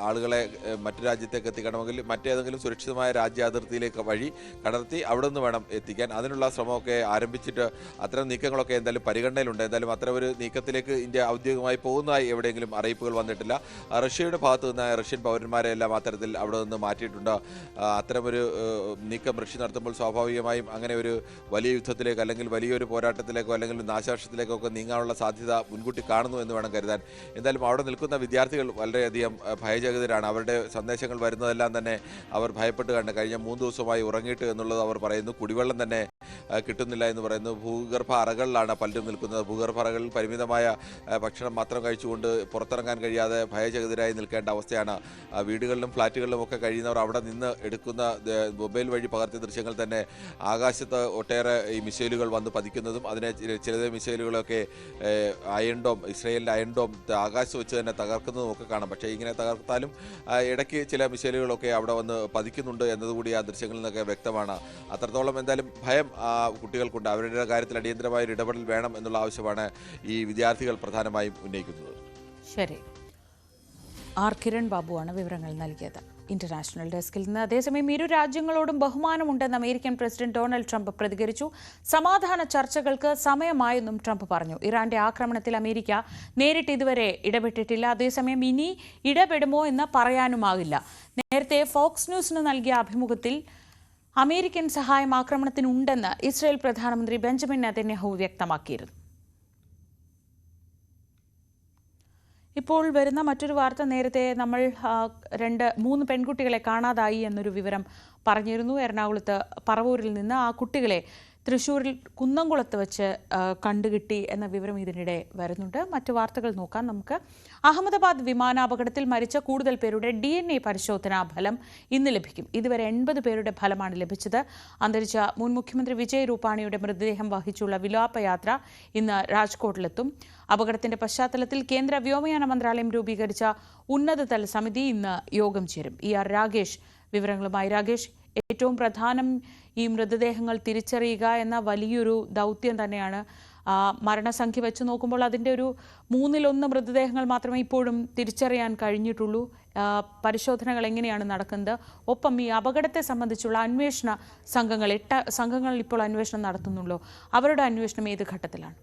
ആളുകളെ മറ്റു രാജ്യത്തേക്ക് എത്തിക്കണമെങ്കിൽ മറ്റേതെങ്കിലും സുരക്ഷിതമായ രാജ്യാതിർത്തിയിലേക്ക് വഴി കടർത്തി അവിടെ നിന്ന് വേണം എത്തിക്കാൻ. അതിനുള്ള ശ്രമമൊക്കെ ആരംഭിച്ചിട്ട് അത്തരം നീക്കങ്ങളൊക്കെ എന്തായാലും പരിഗണനയിലുണ്ട്. എന്തായാലും അത്തരം ഒരു നീക്കത്തിലേക്ക് ഇന്ത്യ ഔദ്യോഗികമായി പോകുന്നതായി എവിടെയെങ്കിലും അറിയിപ്പുകൾ വന്നിട്ടില്ല. റഷ്യയുടെ ഭാഗത്തു നിന്ന് റഷ്യൻ പൗരന്മാരെ എല്ലാം അത്തരത്തിൽ അവിടെ നിന്ന് മാറ്റിയിട്ടുണ്ട്. അത്തരമൊരു നീക്കം റഷ്യ നടത്തുമ്പോൾ സ്വാഭാവികമായും അങ്ങനെ ഒരു വലിയ യുദ്ധത്തിലേക്ക് അല്ലെങ്കിൽ വലിയൊരു പോരാട്ടത്തിലേക്കോ അല്ലെങ്കിൽ നാശനഷ്ടത്തിലേക്കോ ഒക്കെ നീങ്ങാനുള്ള സാധ്യത മുൻകൂട്ടി കാണുന്നു എന്ന് വേണം കരുതാൻ. എന്തായാലും അവിടെ നിൽക്കുന്ന വിദ്യാർത്ഥികൾ വളരെയധികം ഭയചകിതരാണ്. അവരുടെ സന്ദേശങ്ങൾ വരുന്നതെല്ലാം തന്നെ അവർ ഭയപ്പെട്ട് കണ്ട് കഴിഞ്ഞ 3 ദിവസമായി ഉറങ്ങിയിട്ട് എന്നുള്ളത് അവർ പറയുന്നു. കുടിവെള്ളം തന്നെ കിട്ടുന്നില്ല എന്ന് പറയുന്നു. ഭൂഗർഭ അറകളിലാണ് പലരും നിൽക്കുന്നത്. ഭൂഗർഭ അറകളിൽ പരിമിതമായ ഭക്ഷണം മാത്രം കഴിച്ചുകൊണ്ട് പുറത്തിറങ്ങാൻ കഴിയാതെ ഭയചകിതരായി നിൽക്കേണ്ട അവസ്ഥയാണ്. വീടുകളിലും ഫ്ലാറ്റുകളിലും ഒക്കെ കഴിയുന്നവർ അവിടെ നിന്ന് എടുക്കുന്ന മൊബൈൽ വഴി പകർത്തിയ ദൃശ്യങ്ങൾ തന്നെ ആകാശത്ത് ഒട്ടേറെ ഈ മിസൈലുകൾ വന്ന് പതിക്കുന്നതും അതിനെ ചില മിസൈലുകളൊക്കെ അയൺ ഡോം ഇസ്രയേലിൻ്റെ അയൺ ഡോം ആകാശത്ത് വെച്ച് തന്നെ തകർക്കുന്നതും ഒക്കെ കാണാം. പക്ഷേ ഇങ്ങനെ തകർത്താലും ഇടയ്ക്ക് ചില മിസൈലുകളൊക്കെ അവിടെ വന്ന് പതിക്കുന്നുണ്ട് എന്നതുകൂടി ആ ദൃശ്യങ്ങളിൽ നിന്നൊക്കെ വ്യക്തമാണ്. അത്രത്തോളം എന്തായാലും ഭയം കുട്ടികൾക്കുണ്ട്. അവരുടെ കാര്യത്തിൽ അടിയന്തരമായ ഒരു ഇടപെടൽ വേണം എന്നുള്ള ആവശ്യമാണ് ഈ വിദ്യാർത്ഥികൾ പ്രധാനമായും ഉന്നയിക്കുന്നത്. ശരി, ആർ കിരൺ ബാബുവാണ് വിവരങ്ങൾ നൽകിയത് ഇന്റർനാഷണൽ ഡെസ്കിൽ നിന്ന്. അതേസമയം ഇരു രാജ്യങ്ങളോടും ബഹുമാനമുണ്ടെന്ന് അമേരിക്കൻ പ്രസിഡന്റ് ഡൊണാൾഡ് ട്രംപ് പ്രതികരിച്ചു. സമാധാന ചർച്ചകൾക്ക് സമയമായെന്നും ട്രംപ് പറഞ്ഞു. ഇറാന്റെ ആക്രമണത്തിൽ അമേരിക്ക നേരിട്ട് ഇതുവരെ ഇടപെട്ടിട്ടില്ല. അതേസമയം ഇനി ഇടപെടുമോ എന്ന് പറയാനുമാകില്ല. നേരത്തെ ഫോക്സ് ന്യൂസിന് നൽകിയ അഭിമുഖത്തിൽ അമേരിക്കൻ സഹായം ആക്രമണത്തിനുണ്ടെന്ന് ഇസ്രായേൽ പ്രധാനമന്ത്രി ബെഞ്ചമിൻ നെതന്യാഹു വ്യക്തമാക്കിയിരുന്നു. ഇപ്പോൾ വരുന്ന മറ്റൊരു വാർത്ത, നേരത്തെ നമ്മൾ 3 പെൺകുട്ടികളെ കാണാതായി എന്നൊരു വിവരം പറഞ്ഞിരുന്നു. എറണാകുളത്ത് പറവൂരിൽ നിന്ന് ആ കുട്ടികളെ തൃശ്ശൂരിൽ കുന്നംകുളത്ത് വെച്ച് കണ്ടുകിട്ടി എന്ന വിവരം ഇതിനിടെ വരുന്നുണ്ട്. മറ്റു വാർത്തകൾ നോക്കാം നമുക്ക്. അഹമ്മദാബാദ് വിമാനാപകടത്തിൽ മരിച്ച കൂടുതൽ പേരുടെ DNA പരിശോധനാ ഫലം ഇന്ന് ലഭിക്കും. ഇതുവരെ 80 പേരുടെ ഫലമാണ് ലഭിച്ചത്. അന്തരിച്ച മുൻ മുഖ്യമന്ത്രി വിജയ് രൂപാണിയുടെ മൃതദേഹം വഹിച്ചുള്ള വിലാപയാത്ര ഇന്ന് രാജ്കോട്ടിലെത്തും. അപകടത്തിന്റെ പശ്ചാത്തലത്തിൽ കേന്ദ്ര വ്യോമയാന മന്ത്രാലയം രൂപീകരിച്ച ഉന്നതതല സമിതി ഇന്ന് യോഗം ചേരും. ER രാഗേഷ് വിവരങ്ങളുമായി. രാഗേഷ്, ഏറ്റവും പ്രധാനം ഈ മൃതദേഹങ്ങൾ തിരിച്ചറിയുക എന്ന വലിയൊരു ദൗത്യം തന്നെയാണ്. മരണസംഖ്യ വെച്ച് നോക്കുമ്പോൾ അതിൻ്റെ ഒരു 1/3 മൃതദേഹങ്ങൾ മാത്രമേ ഇപ്പോഴും തിരിച്ചറിയാൻ കഴിഞ്ഞിട്ടുള്ളൂ. പരിശോധനകൾ എങ്ങനെയാണ് നടക്കുന്നത്? ഒപ്പം ഈ അപകടത്തെ സംബന്ധിച്ചുള്ള അന്വേഷണ സംഘങ്ങൾ 8 സംഘങ്ങൾ ഇപ്പോൾ അന്വേഷണം നടത്തുന്നുള്ളൂ. അവരുടെ അന്വേഷണം ഏത് ഘട്ടത്തിലാണ്?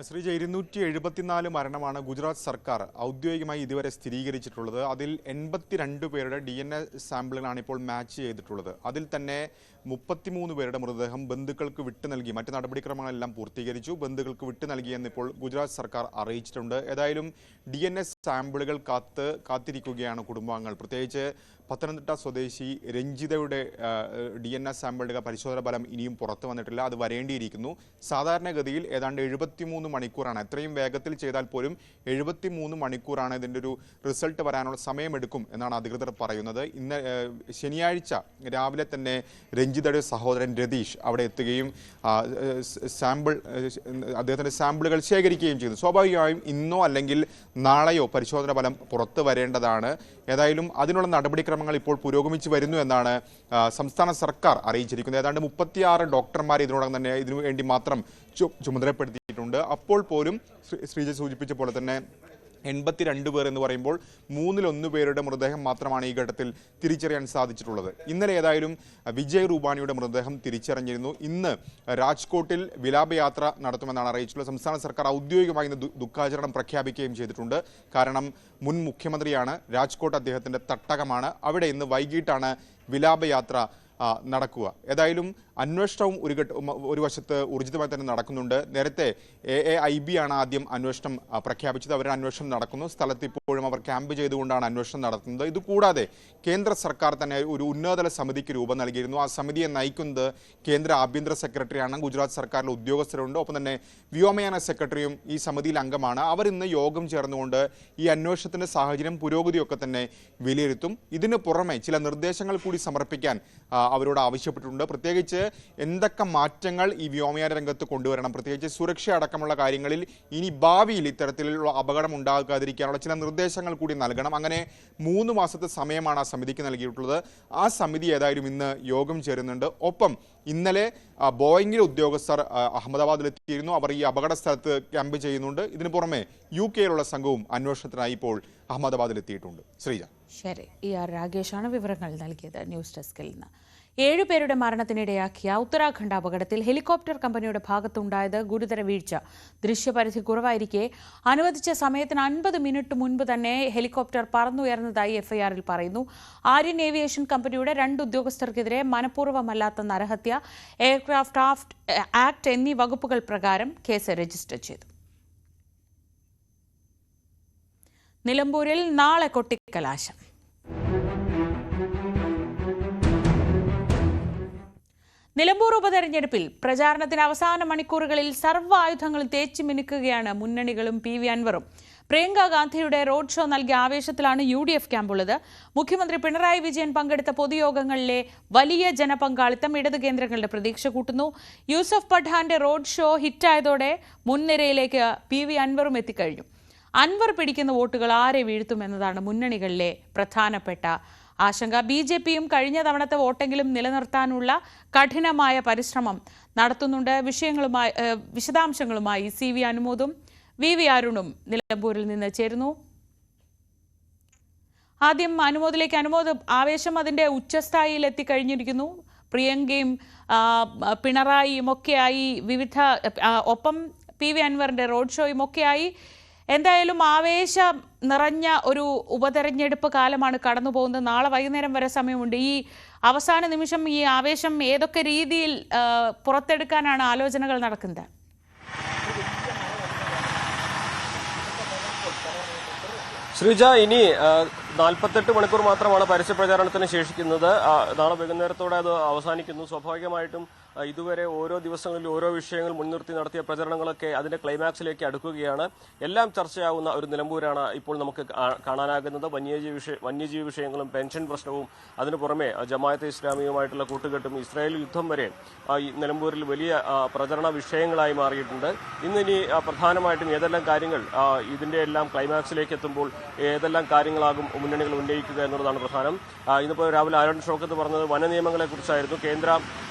ശ്രീജ, 274 മരണമാണ് ഗുജറാത്ത് സർക്കാർ ഔദ്യോഗികമായി ഇതുവരെ സ്ഥിരീകരിച്ചിട്ടുള്ളത്. അതിൽ 82 പേരുടെ DNA സാമ്പിളുകളാണ് ഇപ്പോൾ മാച്ച് ചെയ്തിട്ടുള്ളത്. അതിൽ തന്നെ 33 പേരുടെ മൃതദേഹം ബന്ധുക്കൾക്ക് വിട്ടു നൽകി. മറ്റ് നടപടിക്രമങ്ങളെല്ലാം പൂർത്തീകരിച്ചു. ബന്ധുക്കൾക്ക് വിട്ടു നൽകിയെന്ന് ഇപ്പോൾ ഗുജറാത്ത് സർക്കാർ അറിയിച്ചിട്ടുണ്ട്. ഏതായാലും DNA സാമ്പിളുകൾ കാത്തിരിക്കുകയാണ് കുടുംബാംഗങ്ങൾ. പ്രത്യേകിച്ച് പത്തനംതിട്ട സ്വദേശി രഞ്ജിതയുടെ DNA സാമ്പിളുടെ പരിശോധന ഫലം ഇനിയും പുറത്തു വന്നിട്ടില്ല. അത് വരേണ്ടിയിരിക്കുന്നു. സാധാരണഗതിയിൽ ഏതാണ്ട് 73 മണിക്കൂറാണ്. എത്രയും വേഗത്തിൽ ചെയ്താൽ പോലും 73 മണിക്കൂറാണ് ഇതിൻ്റെ ഒരു റിസൾട്ട് വരാനുള്ള സമയമെടുക്കും എന്നാണ് അധികൃതർ പറയുന്നത്. ഇന്ന് ശനിയാഴ്ച രാവിലെ തന്നെ രഞ്ജിതയുടെ സഹോദരൻ രതീഷ് അവിടെ എത്തുകയും അദ്ദേഹത്തിൻ്റെ സാമ്പിളുകൾ ശേഖരിക്കുകയും ചെയ്തു. സ്വാഭാവികമായും ഇന്നോ അല്ലെങ്കിൽ നാളെയോ പരിശോധന ഫലം പുറത്തു വരേണ്ടതാണ്. ഏതായാലും അതിനുള്ള നടപടിക്രമങ്ങൾ ഇപ്പോൾ പുരോഗമിച്ചു വരുന്നു എന്നാണ് സംസ്ഥാന സർക്കാർ അറിയിച്ചിരിക്കുന്നത്. ഏതാണ്ട് 36 ഡോക്ടർമാർ ഇതിനോടകം തന്നെ ഇതിനു വേണ്ടി മാത്രം ചുമതലപ്പെടുത്തിയിട്ടുണ്ട്. അപ്പോൾ പോലും ശ്രീജ സൂചിപ്പിച്ച പോലെ തന്നെ 82 പേർ എന്ന് പറയുമ്പോൾ 1/3 പേരുടെ മൃതദേഹം മാത്രമാണ് ഈ ഘട്ടത്തിൽ തിരിച്ചറിയാൻ സാധിച്ചിട്ടുള്ളത്. ഇന്നലെ ഏതായാലും വിജയ് റൂപാനിയുടെ മൃതദേഹം തിരിച്ചറിഞ്ഞിരുന്നു. ഇന്ന് രാജ്കോട്ടിൽ വിലാപയാത്ര നടത്തുമെന്നാണ് അറിയിച്ചിട്ടുള്ളത്. സംസ്ഥാന സർക്കാർ ഔദ്യോഗികമായി ഇന്ന് ദുഃഖാചരണം പ്രഖ്യാപിക്കുകയും ചെയ്തിട്ടുണ്ട്. കാരണം മുൻ മുഖ്യമന്ത്രിയാണ്, രാജ്കോട്ട് അദ്ദേഹത്തിൻ്റെ തട്ടകമാണ്. അവിടെ ഇന്ന് വൈകിട്ടാണ് വിലാപയാത്ര നടക്കുക. ഏതായാലും അന്വേഷണവും ഒരു വശത്ത് ഊർജിതമായി തന്നെ നടക്കുന്നുണ്ട്. നേരത്തെ AAIB ആണ് ആദ്യം അന്വേഷണം പ്രഖ്യാപിച്ചത്. അവരുടെ അന്വേഷണം നടക്കുന്നു. സ്ഥലത്ത് ഇപ്പോഴും അവർ ക്യാമ്പ് ചെയ്തുകൊണ്ടാണ് അന്വേഷണം നടത്തുന്നത്. ഇതുകൂടാതെ കേന്ദ്ര സർക്കാർ തന്നെ ഒരു ഉന്നതതല സമിതിക്ക് രൂപം നൽകിയിരുന്നു. ആ സമിതിയെ നയിക്കുന്നത് കേന്ദ്ര ആഭ്യന്തര സെക്രട്ടറിയാണ്. ഗുജറാത്ത് സർക്കാരിലെ ഉദ്യോഗസ്ഥരുണ്ട്. ഒപ്പം തന്നെ വ്യോമയാന സെക്രട്ടറിയും ഈ സമിതിയിൽ അംഗമാണ്. അവർ ഇന്ന് യോഗം ചേർന്നുകൊണ്ട് ഈ അന്വേഷണത്തിന്റെ സാഹചര്യം, പുരോഗതിയൊക്കെ തന്നെ വിലയിരുത്തും. ഇതിന് പുറമെ ചില നിർദ്ദേശങ്ങൾ കൂടി സമർപ്പിക്കാൻ അവരോട് ആവശ്യപ്പെട്ടിട്ടുണ്ട്. പ്രത്യേകിച്ച് എന്തൊക്കെ മാറ്റങ്ങൾ ഈ വ്യോമയാന രംഗത്ത് കൊണ്ടുവരണം, പ്രത്യേകിച്ച് സുരക്ഷ അടക്കമുള്ള കാര്യങ്ങളിൽ ഇനി ഭാവിയിൽ ഇത്തരത്തിലുള്ള അപകടം ഉണ്ടാകാതിരിക്കാനുള്ള ചില നിർദ്ദേശങ്ങൾ കൂടി നൽകണം. അങ്ങനെ 3 മാസത്തെ സമയമാണ് ആ സമിതിക്ക് നൽകിയിട്ടുള്ളത്. ആ സമിതി ഏതായാലും ഇന്ന് യോഗം ചേരുന്നുണ്ട്. ഒപ്പം ഇന്നലെ ബോയിങ്ങിലെ ഉദ്യോഗസ്ഥർ അഹമ്മദാബാദിലെത്തിയിരുന്നു. അവർ ഈ അപകട സ്ഥലത്ത് ക്യാമ്പ് ചെയ്യുന്നുണ്ട്. ഇതിനു പുറമെ UK-യിലുള്ള സംഘവും അന്വേഷണത്തിനായി ഇപ്പോൾ അഹമ്മദാബാദിലെത്തിയിട്ടുണ്ട്. ശ്രീജ. ശരി, രാഗേഷാണ് വിവരങ്ങൾ നൽകിയത് ന്യൂസ് ഡെസ്കിൽ നിന്ന്. 7 പേരുടെ മരണത്തിനിടയാക്കിയ ഉത്തരാഖണ്ഡ് അപകടത്തിൽ ഹെലികോപ്റ്റർ കമ്പനിയുടെ ഭാഗത്തുണ്ടായത് ഗുരുതര വീഴ്ച. ദൃശ്യപരിധി കുറവായിരിക്കെ അനുവദിച്ച സമയത്തിന് 50 മിനിറ്റ് മുൻപ് തന്നെ ഹെലികോപ്റ്റർ പറന്നുയർന്നതായി FIR-ൽ പറയുന്നു. ആര്യൻ ഏവിയേഷൻ കമ്പനിയുടെ 2 ഉദ്യോഗസ്ഥർക്കെതിരെ മനഃപൂർവ്വമല്ലാത്ത നരഹത്യ, എയർക്രാഫ്റ്റ് ആക്ട് എന്നീ വകുപ്പുകൾ പ്രകാരം കേസ് രജിസ്റ്റർ ചെയ്തു. നിലമ്പൂരിൽ നാളെ കൊട്ടിക്കലാശം. നിലമ്പൂർ ഉപതെരഞ്ഞെടുപ്പിൽ പ്രചാരണത്തിന് അവസാന മണിക്കൂറുകളിൽ സർവ്വ ആയുധങ്ങളും തേച്ചു മിനുക്കുകയാണ് മുന്നണികളും PV അൻവറും. പ്രിയങ്ക ഗാന്ധിയുടെ റോഡ് ഷോ നൽകിയ ആവേശത്തിലാണ് UDF ക്യാമ്പുള്ളത്. മുഖ്യമന്ത്രി പിണറായി വിജയൻ പങ്കെടുത്ത പൊതുയോഗങ്ങളിലെ വലിയ ജനപങ്കാളിത്തം ഇടത് കേന്ദ്രങ്ങളുടെ പ്രതീക്ഷ കൂട്ടുന്നു. യൂസഫ് പഠാന്റെ റോഡ് ഷോ ഹിറ്റായതോടെ മുൻനിരയിലേക്ക് PV അൻവറും എത്തിക്കഴിഞ്ഞു. അൻവർ പിടിക്കുന്ന വോട്ടുകൾ ആരെ വീഴ്ത്തുമെന്നതാണ് മുന്നണികളിലെ പ്രധാനപ്പെട്ട ആശങ്ക. BJPയും കഴിഞ്ഞ തവണത്തെ വോട്ടെങ്കിലും നിലനിർത്താനുള്ള കഠിനമായ പരിശ്രമം നടത്തുന്നുണ്ട്. വിശദാംശങ്ങളുമായി CV അനുമോദും VV അരുണും നിലമ്പൂരിൽ നിന്ന് ചേരുന്നു. ആദ്യം അനുമോദിലേക്ക്. അനുമോദ്, ആവേശം അതിന്റെ ഉച്ചസ്ഥായിയിൽ എത്തിക്കഴിഞ്ഞിരിക്കുന്നു. പ്രിയങ്കയും പിണറായിയും ഒക്കെയായി ഒപ്പം PV അൻവറിന്റെ റോഡ് ഷോയും ഒക്കെയായി എന്തായാലും ആവേശം നിറഞ്ഞ ഒരു ഉപതെരഞ്ഞെടുപ്പ് കാലമാണ് കടന്നു പോകുന്നത്. നാളെ വൈകുന്നേരം വരെ സമയമുണ്ട്. ഈ അവസാന നിമിഷം ഈ ആവേശം ഏതൊക്കെ രീതിയിൽ പുറത്തെടുക്കാനാണ് ആലോചനകൾ നടക്കുന്നത്? ശ്രീജ, ഇനി 48 മണിക്കൂർ മാത്രമാണ് പരസ്യ പ്രചാരണത്തിന് ശേഷിക്കുന്നത്. നാളെ വൈകുന്നേരത്തോടെ അത് അവസാനിക്കുന്നു. സ്വാഭാവികമായിട്ടും ഇതുവരെ ഓരോ ദിവസങ്ങളിൽ ഓരോ വിഷയങ്ങൾ മുൻനിർത്തി നടത്തിയ പ്രചരണങ്ങളൊക്കെ അതിന്റെ ക്ലൈമാക്സിലേക്ക് അടുക്കുകയാണ്. എല്ലാം ചർച്ചയാവുന്ന ഒരു നിലമ്പൂരാണ് ഇപ്പോൾ നമുക്ക് കാണാനാകുന്നത്. വന്യജീവി വിഷയങ്ങളും പെൻഷൻ പ്രശ്നവും അതിനു പുറമെ ജമാഅത്തെ ഇസ്ലാമിയുമായിട്ടുള്ള കൂട്ടുകെട്ടും ഇസ്രായേൽ യുദ്ധം വരെ നിലമ്പൂരിൽ വലിയ പ്രചരണ വിഷയങ്ങളായി മാറിയിട്ടുണ്ട്. ഇന്നിനി പ്രധാനമായിട്ടും ഏതെല്ലാം കാര്യങ്ങൾ ഇതിന്റെ എല്ലാം ക്ലൈമാക്സിലേക്ക് എത്തുമ്പോൾ ഏതെല്ലാം കാര്യങ്ങളാകും മുന്നണികൾ ഉന്നയിക്കുക എന്നുള്ളതാണ് പ്രധാനം. ഇന്നിപ്പോൾ രാവിലെ ആരോൺ ഷൗക്കത്ത് പറഞ്ഞത് വനനിയമങ്ങളെ കുറിച്ചായിരുന്നു.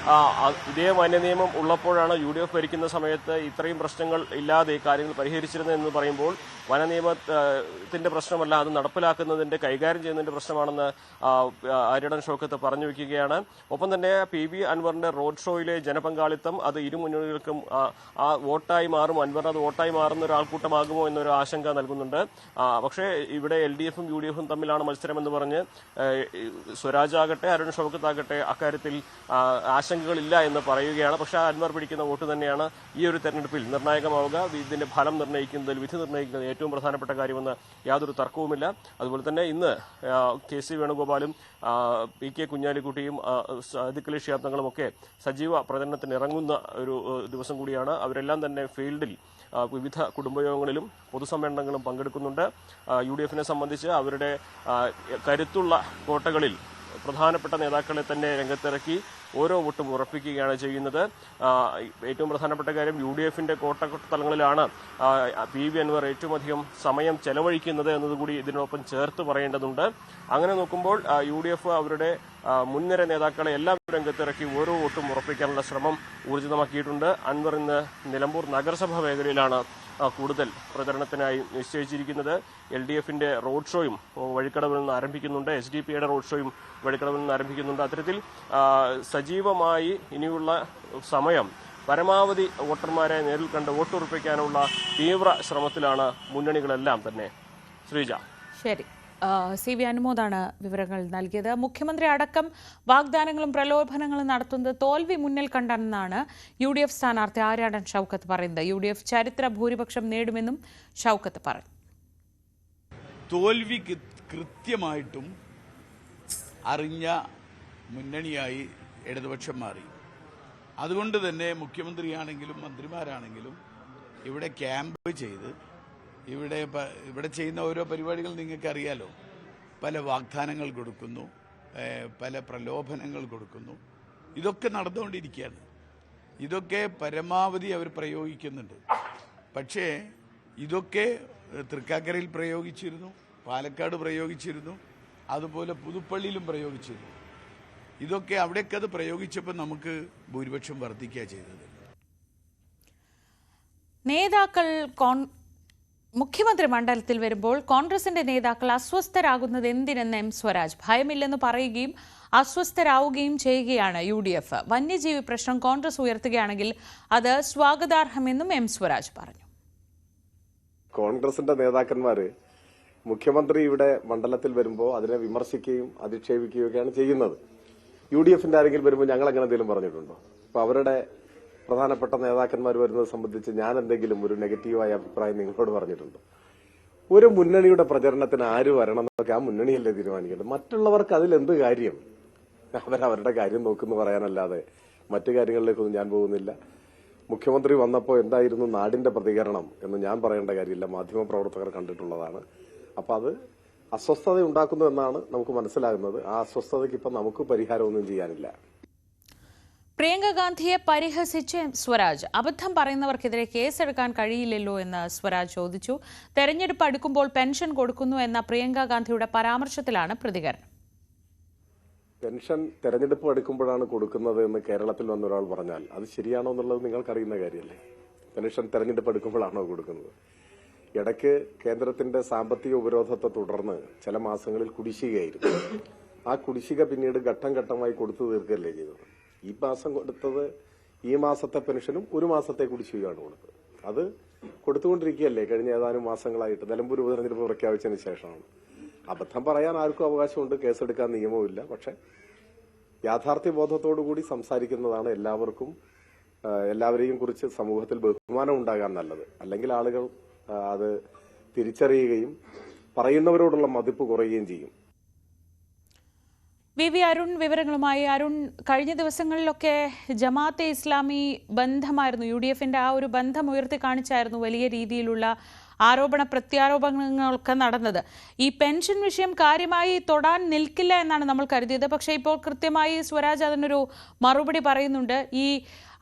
ഇതേ വന്യനിയമം ഉള്ളപ്പോഴാണ് UDF ഭരിക്കുന്ന സമയത്ത് ഇത്രയും പ്രശ്നങ്ങൾ ഇല്ലാതെ കാര്യങ്ങൾ പരിഹരിച്ചിരുന്നത് എന്ന് പറയുമ്പോൾ വനനിയമത്തിന്റെ പ്രശ്നമല്ല, അത് നടപ്പിലാക്കുന്നതിന്റെ കൈകാര്യം ചെയ്യുന്നതിന്റെ പ്രശ്നമാണെന്ന് ആര്യടൻ ഷൗക്കത്ത് പറഞ്ഞു വെക്കുകയാണ്. ഒപ്പം തന്നെ PV അൻവറിന്റെ റോഡ് ഷോയിലെ ജനപങ്കാളിത്തം അത് ഇരു മുന്നണികൾക്കും ആ വോട്ടായി മാറും, അൻവറിന് അത് വോട്ടായി മാറുന്ന ഒരു ആൾക്കൂട്ടമാകുമോ എന്നൊരു ആശങ്ക നൽകുന്നുണ്ട്. പക്ഷേ ഇവിടെ LDF-ഉം UDF-ഉം തമ്മിലാണ് മത്സരമെന്ന് പറഞ്ഞ് സ്വരാജ് ആകട്ടെ അരുൺ ഷൗക്കത്ത് ആകട്ടെ അക്കാര്യത്തിൽ ആശങ്കകളില്ല എന്ന് പറയുകയാണ്. പക്ഷേ അൻവർ പിടിക്കുന്ന വോട്ട് തന്നെയാണ് ഈ ഒരു തെരഞ്ഞെടുപ്പിൽ നിർണായകമാവുക. ഇതിന്റെ ഫലം നിർണ്ണയിക്കുന്നതിൽ, വിധി നിർണ്ണയിക്കുന്നതിൽ ഏറ്റവും പ്രധാനപ്പെട്ട കാര്യമെന്ന് യാതൊരു തർക്കവുമില്ല. അതുപോലെ തന്നെ ഇന്ന് KC വേണുഗോപാലും PK കുഞ്ഞാലിക്കുട്ടിയും ദിക്കലി ഷിയാബ്ദങ്ങളും ഒക്കെ സജീവ പ്രചരണത്തിന് ഇറങ്ങുന്ന ഒരു ദിവസം കൂടിയാണ്. അവരെല്ലാം തന്നെ ഫീൽഡിൽ വിവിധ കുടുംബയോഗങ്ങളിലും പൊതുസമ്മേളനങ്ങളും പങ്കെടുക്കുന്നുണ്ട്. UDF-നെ സംബന്ധിച്ച് അവരുടെ കരുത്തുള്ള കോട്ടകളിൽ പ്രധാനപ്പെട്ട നേതാക്കളെ തന്നെ രംഗത്തിറക്കി ഓരോ വോട്ടും ഉറപ്പിക്കുകയാണ് ചെയ്യുന്നത്. ഏറ്റവും പ്രധാനപ്പെട്ട കാര്യം UDF-ന്റെ കോട്ടത്തലങ്ങളിലാണ് PV അൻവർ ഏറ്റവും അധികം സമയം ചെലവഴിക്കുന്നത് എന്നതുകൂടി ഇതിനൊപ്പം ചേർത്ത് പറയേണ്ടതുണ്ട്. അങ്ങനെ നോക്കുമ്പോൾ UDF അവരുടെ മുൻനിര നേതാക്കളെ എല്ലാം രംഗത്തിറക്കി ഓരോ വോട്ടും ഉറപ്പിക്കാനുള്ള ശ്രമം ഊർജിതമാക്കിയിട്ടുണ്ട്. അൻവർ ഇന്ന് നിലമ്പൂർ നഗരസഭാ മേഖലയിലാണ് കൂടുതൽ പ്രചരണത്തിനായി നിശ്ചയിച്ചിരിക്കുന്നത്. LDFന്റെ റോഡ് ഷോയും വഴിക്കടവിൽ നിന്ന് ആരംഭിക്കുന്നുണ്ട്. SDPയുടെ റോഡ് ഷോയും വഴിക്കടവിൽ നിന്ന് ആരംഭിക്കുന്നുണ്ട്. അത്തരത്തിൽ സജീവമായി ഇനിയുള്ള സമയം പരമാവധി വോട്ടർമാരെ നേരിൽ കണ്ട് വോട്ടുറപ്പിക്കാനുള്ള തീവ്ര ശ്രമത്തിലാണ് മുന്നണികളെല്ലാം തന്നെ. ശ്രീജ. ശരി, CV അനുമോദാണ് വിവരങ്ങൾ നൽകിയത്. മുഖ്യമന്ത്രി അടക്കം വാഗ്ദാനങ്ങളും പ്രലോഭനങ്ങളും നടത്തുന്നത് തോൽവി മുന്നിൽ കണ്ടെന്നാണ് UDF സ്ഥാനാർത്ഥി ആര്യാടൻ ഷൗക്കത്ത് പറയുന്നത്. UDF ചരിത്ര ഭൂരിപക്ഷം നേടുമെന്നും ഷൗക്കത്ത് പറഞ്ഞു. തോൽവി കൃത്യമായിട്ടും അറിഞ്ഞ മുന്നണിയായി ഇടതുപക്ഷം മാറി. അതുകൊണ്ട് തന്നെ മുഖ്യമന്ത്രിയാണെങ്കിലും മന്ത്രിമാരാണെങ്കിലും ഇവിടെ ക്യാമ്പ് ചെയ്ത് ഇവിടെ ചെയ്യുന്ന ഓരോ പരിപാടികൾ നിങ്ങൾക്കറിയാലോ. പല വാഗ്ദാനങ്ങൾ കൊടുക്കുന്നു, പല പ്രലോഭനങ്ങൾ കൊടുക്കുന്നു. ഇതൊക്കെ നടന്നുകൊണ്ടിരിക്കുകയാണ്. ഇതൊക്കെ പരമാവധി അവർ പ്രയോഗിക്കുന്നുണ്ട്. പക്ഷേ ഇതൊക്കെ തൃക്കാക്കരയിൽ പ്രയോഗിച്ചിരുന്നു, പാലക്കാട് പ്രയോഗിച്ചിരുന്നു, അതുപോലെ പുതുപ്പള്ളിയിലും പ്രയോഗിച്ചിരുന്നു. ഇതൊക്കെ അവിടേക്ക് അത് പ്രയോഗിച്ചപ്പോൾ നമുക്ക് ഭൂരിപക്ഷം വർദ്ധിക്കുക ചെയ്തത്. നേതാക്കൾ മുഖ്യമന്ത്രി മണ്ഡലത്തിൽ വരുമ്പോൾ കോൺഗ്രസിന്റെ നേതാക്കൾ അസ്വസ്ഥരാകുന്നത് എന്തിനെന്ന് M സ്വരാജ്. ഭയമില്ലെന്ന് പറയുകയും അസ്വസ്ഥരാവുകയും ചെയ്യുകയാണ് UDF. വന്യജീവി പ്രശ്നം കോൺഗ്രസ് ഉയർത്തുകയാണെങ്കിൽ അത് സ്വാഗതാർഹമെന്നും M സ്വരാജ് പറഞ്ഞു. കോൺഗ്രസിന്റെ നേതാക്കന്മാര് മുഖ്യമന്ത്രി ഇവിടെ മണ്ഡലത്തിൽ വരുമ്പോൾ അതിനെ വിമർശിക്കുകയും അധിക്ഷേപിക്കുകയൊക്കെയാണ് ചെയ്യുന്നത്. UDFന്റെ ആരെങ്കിലും വരുമ്പോൾ ഞങ്ങൾ അങ്ങനെ എന്തെങ്കിലും പറഞ്ഞിട്ടുണ്ടോ? അപ്പൊ അവരുടെ പ്രധാനപ്പെട്ട നേതാക്കന്മാർ വരുന്നത് സംബന്ധിച്ച് ഞാൻ എന്തെങ്കിലും ഒരു നെഗറ്റീവായ അഭിപ്രായം നിങ്ങളോട് പറഞ്ഞിട്ടുണ്ടോ? ഒരു മുന്നണിയുടെ പ്രചരണത്തിന് ആര് വരണം എന്നൊക്കെ ആ മുന്നണിയല്ലേ തീരുമാനിക്കേണ്ടത്. മറ്റുള്ളവർക്ക് അതിലെന്ത് കാര്യം? അവരവരുടെ കാര്യം നോക്കുന്നു പറയാനല്ലാതെ മറ്റു കാര്യങ്ങളിലേക്കൊന്നും ഞാൻ പോകുന്നില്ല. മുഖ്യമന്ത്രി വന്നപ്പോൾ എന്തായിരുന്നു നാടിന്റെ പ്രതികരണം എന്ന് ഞാൻ പറയേണ്ട കാര്യമില്ല. മാധ്യമപ്രവർത്തകർ കണ്ടിട്ടുള്ളതാണ്. അപ്പൊ അത് അസ്വസ്ഥത ഉണ്ടാക്കുന്നു എന്നാണ് നമുക്ക് മനസ്സിലാകുന്നത്. ആ അസ്വസ്ഥതയ്ക്ക് ഇപ്പം നമുക്ക് പരിഹാരമൊന്നും ചെയ്യാനില്ല. പ്രിയങ്ക ഗാന്ധിയെ പരിഹസിച്ച് സ്വരാജ്. അബദ്ധം പറയുന്നവർക്കെതിരെ കേസെടുക്കാൻ കഴിയില്ലല്ലോ എന്ന് സ്വരാജ് ചോദിച്ചു. തെരഞ്ഞെടുപ്പ് അടുക്കുമ്പോൾ പെൻഷൻ കൊടുക്കുന്നു എന്ന പ്രിയങ്ക ഗാന്ധിയുടെ പരാമർശത്തിലാണ് പ്രതികരണം. പെൻഷൻ തെരഞ്ഞെടുപ്പ് അടുക്കുമ്പോഴാണ് കൊടുക്കുന്നത് എന്ന് കേരളത്തിൽ വന്ന ഒരാൾ പറഞ്ഞാൽ അത് ശരിയാണോ എന്നുള്ളത് നിങ്ങൾക്കറിയുന്ന കാര്യമല്ലേ. പെൻഷൻ തെരഞ്ഞെടുപ്പ് അടുക്കുമ്പോഴാണോ കൊടുക്കുന്നത്? ഇടയ്ക്ക് കേന്ദ്രത്തിന്റെ സാമ്പത്തിക ഉപരോധത്തെ തുടർന്ന് ചില മാസങ്ങളിൽ കുടിശ്ശികയായിരുന്നു. ആ കുടിശ്ശിക പിന്നീട് ഘട്ടം ഘട്ടമായി കൊടുത്തു തീർക്കുകയല്ലേ ചെയ്തത്. ഈ മാസം കൊടുത്തത് ഈ മാസത്തെ പെൻഷനും ഒരു മാസത്തെ കുടിശ്ശികയാണ് കൊടുത്തത്. അത് കൊടുത്തുകൊണ്ടിരിക്കുകയല്ലേ കഴിഞ്ഞ ഏതാനും മാസങ്ങളായിട്ട്. നിലമ്പൂർ ഉപതെരഞ്ഞെടുപ്പ് പ്രഖ്യാപിച്ചതിന് ശേഷമാണ്. അബദ്ധം പറയാൻ ആർക്കും അവകാശമുണ്ട്, കേസെടുക്കാൻ നിയമമില്ല. പക്ഷെ യാഥാർത്ഥ്യബോധത്തോടു കൂടി സംസാരിക്കുന്നതാണ് എല്ലാവരെയും കുറിച്ച് സമൂഹത്തിൽ ബഹുമാനം ഉണ്ടാകാൻ നല്ലത്. അല്ലെങ്കിൽ ആളുകൾ അത് തിരിച്ചറിയുകയും പറയുന്നവരോടുള്ള മതിപ്പ് കുറയുകയും ചെയ്യും. VV അരുൺ വിവരങ്ങളുമായി. അരുൺ, കഴിഞ്ഞ ദിവസങ്ങളിലൊക്കെ ജമാഅത്തെ ഇസ്ലാമി ബന്ധമായിരുന്നു, UDFന്റെ ആ ഒരു ബന്ധം ഉയർത്തി കാണിച്ചായിരുന്നു വലിയ രീതിയിലുള്ള ആരോപണ പ്രത്യാരോപണങ്ങളൊക്കെ നടന്നത്. ഈ പെൻഷൻ വിഷയം കാര്യമായി തൊടാൻ നിൽക്കില്ല എന്നാണ് നമ്മൾ കരുതിയത്. പക്ഷേ ഇപ്പോൾ കൃത്യമായി സ്വരാജ് അതിനൊരു മറുപടി പറയുന്നുണ്ട്. ഈ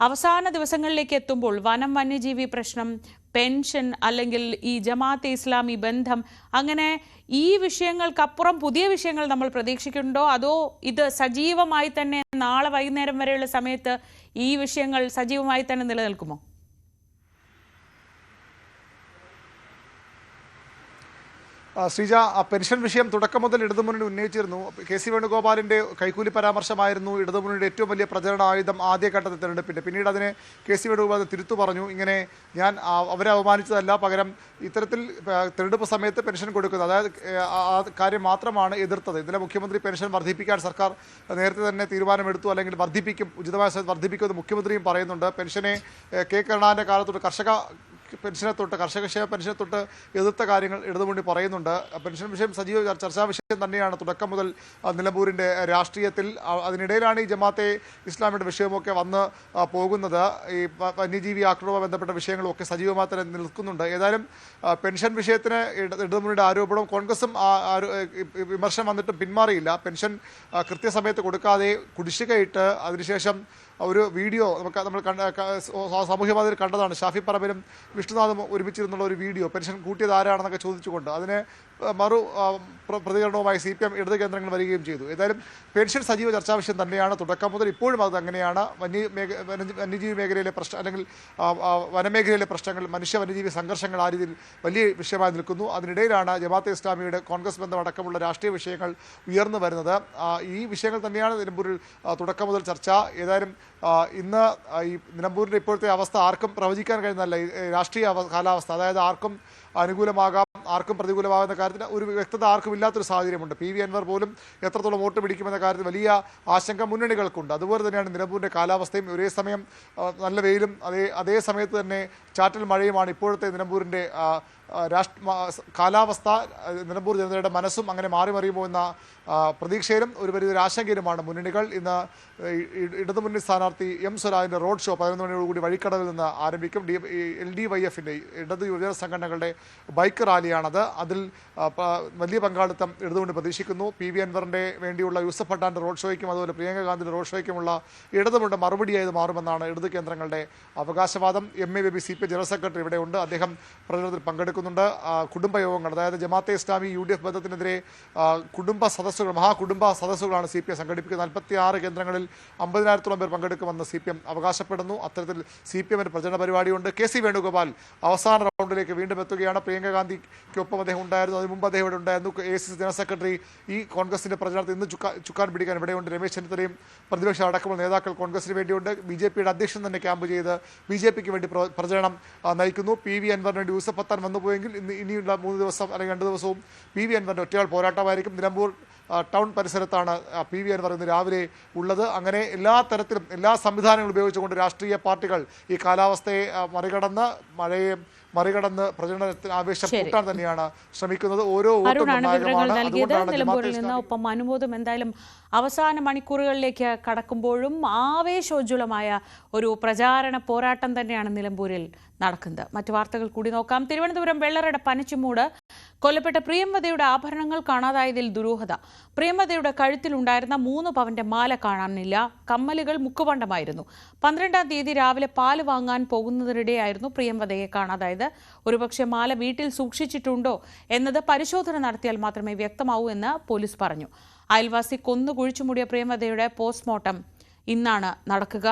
അവസാന ദിവസങ്ങളിലേക്ക് എത്തുമ്പോൾ വന്യജീവി പ്രശ്നം, പെൻഷൻ, അല്ലെങ്കിൽ ഈ ജമാഅത്തെ ഇസ്ലാമി ബന്ധം, അങ്ങനെ ഈ വിഷയങ്ങൾക്കപ്പുറം പുതിയ വിഷയങ്ങൾ നമ്മൾ പ്രതീക്ഷിക്കുന്നുണ്ടോ? അതോ ഇത് സജീവമായി തന്നെ നാളെ വൈകുന്നേരം വരെയുള്ള സമയത്ത് ഈ വിഷയങ്ങൾ സജീവമായി തന്നെ നിലനിൽക്കുമോ? ശ്രീജ, പെൻഷൻ വിഷയം തുടക്കം മുതൽ ഇടതുമുന്നണി ഉന്നയിച്ചിരുന്നു. KC വേണുഗോപാലിന്റെ കൈക്കൂലി പരാമർശമായിരുന്നു ഇടതുമുന്നണിയുടെ ഏറ്റവും വലിയ പ്രചരണ ആയുധം ആദ്യഘട്ടത്തിൽ തെരഞ്ഞെടുപ്പിന്റെ. പിന്നീട് അതിനെ KC വേണുഗോപാൽ തിരുത്തു പറഞ്ഞു. ഇങ്ങനെ ഞാൻ അവരെ അവമാനിച്ചതല്ല, പകരം ഇത്തരത്തിൽ തെരഞ്ഞെടുപ്പ് സമയത്ത് പെൻഷൻ കൊടുക്കുന്നത്, അതായത് ആ കാര്യം മാത്രമാണ് എതിർത്തത്. ഇന്നലെ മുഖ്യമന്ത്രി പെൻഷൻ വർദ്ധിപ്പിക്കാൻ സർക്കാർ നേരത്തെ തന്നെ തീരുമാനമെടുത്തു, അല്ലെങ്കിൽ വർദ്ധിപ്പിക്കും, ഉചിതമായ സമയത്ത് വർദ്ധിപ്പിക്കുമെന്ന് മുഖ്യമന്ത്രിയും പറയുന്നുണ്ട്. പെൻഷനെ K കരുണാകരന്റെ കാലത്തൊട്ട് പെൻഷനെ തൊട്ട് കർഷകക്ഷേമ പെൻഷനെ തൊട്ട് എതിർത്ത കാര്യങ്ങൾ ഇടതുമുന്നണി പറയുന്നുണ്ട്. പെൻഷൻ വിഷയം സജീവ ചർച്ചാ വിഷയം തന്നെയാണ് തുടക്കം മുതൽ നിലമ്പൂരിൻ്റെ രാഷ്ട്രീയത്തിൽ. അതിനിടയിലാണ് ഈ ജമാഅത്തെ ഇസ്ലാമിയുടെ വിഷയമൊക്കെ വന്ന് പോകുന്നത്. ഈ വന്യജീവി ആക്രമണവുമായി ബന്ധപ്പെട്ട വിഷയങ്ങളൊക്കെ സജീവമായി തന്നെ നിൽക്കുന്നുണ്ട്. ഏതായാലും പെൻഷൻ വിഷയത്തിന് ഇടതുമുന്നണിയുടെ ആരോപണം, കോൺഗ്രസും വിമർശനം വന്നിട്ടും പിന്മാറിയില്ല. പെൻഷൻ കൃത്യസമയത്ത് കൊടുക്കാതെ കുടിശ്ശികയിട്ട് അതിനുശേഷം ഒരു വീഡിയോ നമ്മൾ സാമൂഹ്യ മാധ്യമത്തിൽ കണ്ടതാണ്. ഷാഫി പറമ്പിലും വിഷ്ണുനാഥും ഒരുമിച്ചിരുന്നുള്ള ഒരു വീഡിയോ, പെൻഷൻ കൂട്ടിയത് ആരാണെന്നൊക്കെ ചോദിച്ചുകൊണ്ട്. അതിന് പ്രതികരണവുമായി CPM ഇടത് കേന്ദ്രങ്ങൾ വരികയും ചെയ്തു. ഏതായാലും പെൻഷൻ സജീവ ചർച്ചാ വിഷയം തന്നെയാണ്. തുടക്കം മുതൽ ഇപ്പോഴും അത് അങ്ങനെയാണ്. വന്യജീവി മേഖലയിലെ പ്രശ്നം അല്ലെങ്കിൽ വനമേഖലയിലെ പ്രശ്നങ്ങൾ, മനുഷ്യ വന്യജീവി സംഘർഷങ്ങൾ ആ രീതിയിൽ വലിയ വിഷയമായി നിൽക്കുന്നു. അതിനിടയിലാണ് ജമാഅത്തെ ഇസ്ലാമിയുടെ കോൺഗ്രസ് ബന്ധമടക്കമുള്ള രാഷ്ട്രീയ വിഷയങ്ങൾ ഉയർന്നു വരുന്നത്. ഈ വിഷയങ്ങൾ തന്നെയാണ് നിലമ്പൂരിൽ തുടക്കം മുതൽ ചർച്ച. ഏതായാലും ഇന്ന് ഈ നിലമ്പൂരിൻ്റെ ഇപ്പോഴത്തെ അവസ്ഥ ആർക്കും പ്രവചിക്കാൻ കഴിയുന്നതല്ല. രാഷ്ട്രീയ കാലാവസ്ഥ, അതായത് ആർക്കും അനുകൂലമാകാം, ആർക്കും പ്രതികൂലമാകുന്ന കാര്യത്തിൽ ഒരു വ്യക്തത ആർക്കും ഇല്ലാത്തൊരു സാഹചര്യമുണ്ട്. PV അൻവർ പോലും എത്രത്തോളം വോട്ട് പിടിക്കുമെന്ന കാര്യത്തിൽ വലിയ ആശങ്ക മുന്നണികൾക്കുണ്ട്. അതുപോലെ തന്നെയാണ് നിലമ്പൂരിൻ്റെ കാലാവസ്ഥയും. ഒരേ സമയം നല്ല വെയിലും അതേ സമയത്ത് തന്നെ ചാറ്റൽ മഴയുമാണ് ഇപ്പോഴത്തെ നിലമ്പൂരിൻ്റെ കാലാവസ്ഥ. നിലമ്പൂർ ജനതയുടെ മനസ്സും അങ്ങനെ മാറി മറിയുമോ എന്ന പ്രതീക്ഷയിലും ഒരു വലിയൊരു ആശങ്കയിലുമാണ് മുന്നണികൾ. ഇന്ന് ഇടതുമുന്നണി സ്ഥാനാർത്ഥി M. സ്വരാജിൻ്റെ റോഡ് ഷോ 11 മണിയോടുകൂടി വഴിക്കടവിൽ നിന്ന് ആരംഭിക്കും. LDYFൻ്റെ ഇടത് യുവജന സംഘടനകളുടെ ബൈക്ക് റാലിയാണത്. അതിൽ വലിയ പങ്കാളിത്തം ഇടതുമുന്നണി പ്രതീക്ഷിക്കുന്നു. PV അൻവറിൻ്റെ വേണ്ടിയുള്ള യൂസഫ് പട്ടാൻ്റെ റോഡ് ഷോയ്ക്കും അതുപോലെ പ്രിയങ്ക ഗാന്ധിയുടെ റോഡ് ഷോയ്ക്കുമുള്ള ഇടതുമുന്നണിയുടെ മറുപടിയായത് മാറുമെന്നാണ് ഇടത് കേന്ദ്രങ്ങളുടെ അവകാശവാദം. MA baby CPI general secretary ഇവിടെയുണ്ട്. അദ്ദേഹം പ്രചരണത്തിൽ പങ്കെടുക്കുന്നുണ്ട്. കുടുംബയോഗങ്ങൾ, അതായത് ജമാഅത്തെ ഇസ്ലാമി UDF ബന്ധത്തിനെതിരെ മഹാകുടുംബ സദസ്സുകളാണ് CPI സംഘടിപ്പിക്കുന്നത്. 46 കേന്ദ്രങ്ങളിൽ 50,000-ഓളം പേർ പങ്കെടുക്കുമെന്ന് CPM അവകാശപ്പെടുന്നു. അത്തരത്തിൽ CPMന്റെ പ്രചരണ പരിപാടിയുണ്ട്. KC വേണുഗോപാൽ അവസാന റൗണ്ടിലേക്ക് വീണ്ടും എത്തുകയാണ്. പ്രിയങ്ക ഗാന്ധിക്കൊപ്പം അദ്ദേഹം ഉണ്ടായിരുന്നു. അതിന് മുമ്പ് അദ്ദേഹം ഇവിടെ ഉണ്ടായിരുന്നു. ACC ജനറൽ സെക്രട്ടറി ഈ കോൺഗ്രസിന്റെ പ്രചരണത്തിൽ ഇന്ന് ചുക്കാൻ പിടിക്കാൻ ഇവിടെയുണ്ട്. രമേശ് ചെന്നിത്തലയും പ്രതിപക്ഷ അടക്കമുള്ള നേതാക്കൾ കോൺഗ്രസിന് വേണ്ടിയുണ്ട്. BJPയുടെ അധ്യക്ഷൻ തന്നെ ക്യാമ്പ് ചെയ്ത് BJPക്ക് വേണ്ടി പ്രചരണം നയിക്കുന്നു. PV അൻവറിന് വേണ്ടി യൂസഫ് പത്താൻ വന്നുപോയെങ്കിൽ ഇനിയുള്ള 3 ദിവസം അല്ലെങ്കിൽ 2 ദിവസവും PV അൻവറിന്റെ ഒറ്റയാൾ പോരാട്ടമായിരിക്കും. നിലമ്പൂർ ടൗൺ പരിസരത്താണ് PV അൻവർ ഇന്ന് രാവിലെ ഉള്ളത്. അങ്ങനെ എല്ലാ തരത്തിലും എല്ലാ സംവിധാനങ്ങളും ഉപയോഗിച്ചുകൊണ്ട് രാഷ്ട്രീയ പാർട്ടികൾ ഈ കാലാവസ്ഥയെ മറികടന്ന് പ്രചരണത്തിന് ആവേശം കൂട്ടാൻ തന്നെയാണ് ശ്രമിക്കുന്നത്. ഓരോ നിലമ്പൂരിൽ നിന്ന്. ഒപ്പം അനുമോദം എന്തായാലും അവസാന മണിക്കൂറുകളിലേക്ക് കടക്കുമ്പോഴും ആവേശോജ്വലമായ ഒരു പ്രചാരണ പോരാട്ടം തന്നെയാണ് നിലമ്പൂരിൽ നടക്കുന്നത്. മറ്റു വാർത്തകൾ കൂടി നോക്കാം. തിരുവനന്തപുരം വെള്ളറട പനച്ചിമൂട് കൊല്ലപ്പെട്ട പ്രിയംവദയുടെ ആഭരണങ്ങൾ കാണാതായതിൽ ദുരൂഹത. പ്രിയംവദയുടെ കഴുത്തിലുണ്ടായിരുന്ന 3 പവന്റെ മാല കാണാനില്ല. കമ്മലുകൾ മുക്കുപണ്ടമായിരുന്നു. 12-ാം തീയതി രാവിലെ പാല് വാങ്ങാൻ പോകുന്നതിനിടെയായിരുന്നു പ്രിയംവദയെ കാണാതായത്. ഒരുപക്ഷെ മാല വീട്ടിൽ സൂക്ഷിച്ചിട്ടുണ്ടോ എന്നത് പരിശോധന നടത്തിയാൽ മാത്രമേ വ്യക്തമാവൂ എന്ന് പോലീസ് പറഞ്ഞു. അയൽവാസി കൊന്നു കുഴിച്ചുമൂടിയ പ്രിയംവദയുടെ പോസ്റ്റ്മോർട്ടം ഇന്നാണ് നടക്കുക.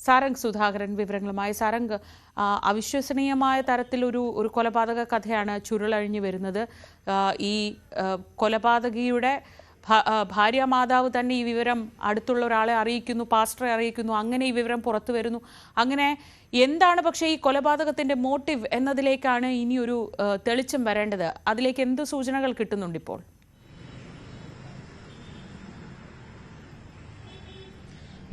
സാരംഗ് സുധാകരൻ വിവരങ്ങളുമായി. സാരംഗ്, അവിശ്വസനീയമായ തരത്തിലൊരു കൊലപാതക കഥയാണ് ചുരുളഴിഞ്ഞു വരുന്നത്. ഈ കൊലപാതകിയുടെ ഭാര്യ മാതാവ് തന്നെ ഈ വിവരം അടുത്തുള്ള ഒരാളെ അറിയിക്കുന്നു, പാസ്റ്ററെ അറിയിക്കുന്നു. അങ്ങനെ ഈ വിവരം പുറത്തു വരുന്നു. അങ്ങനെ എന്താണ് പക്ഷേ ഈ കൊലപാതകത്തിന്റെ മോട്ടീവ് എന്നതിലേക്കാണ് ഇനിയൊരു തെളിച്ചം വരേണ്ടത്. അതിലേക്ക് എന്ത് സൂചനകൾ കിട്ടുന്നുണ്ട് ഇപ്പോൾ?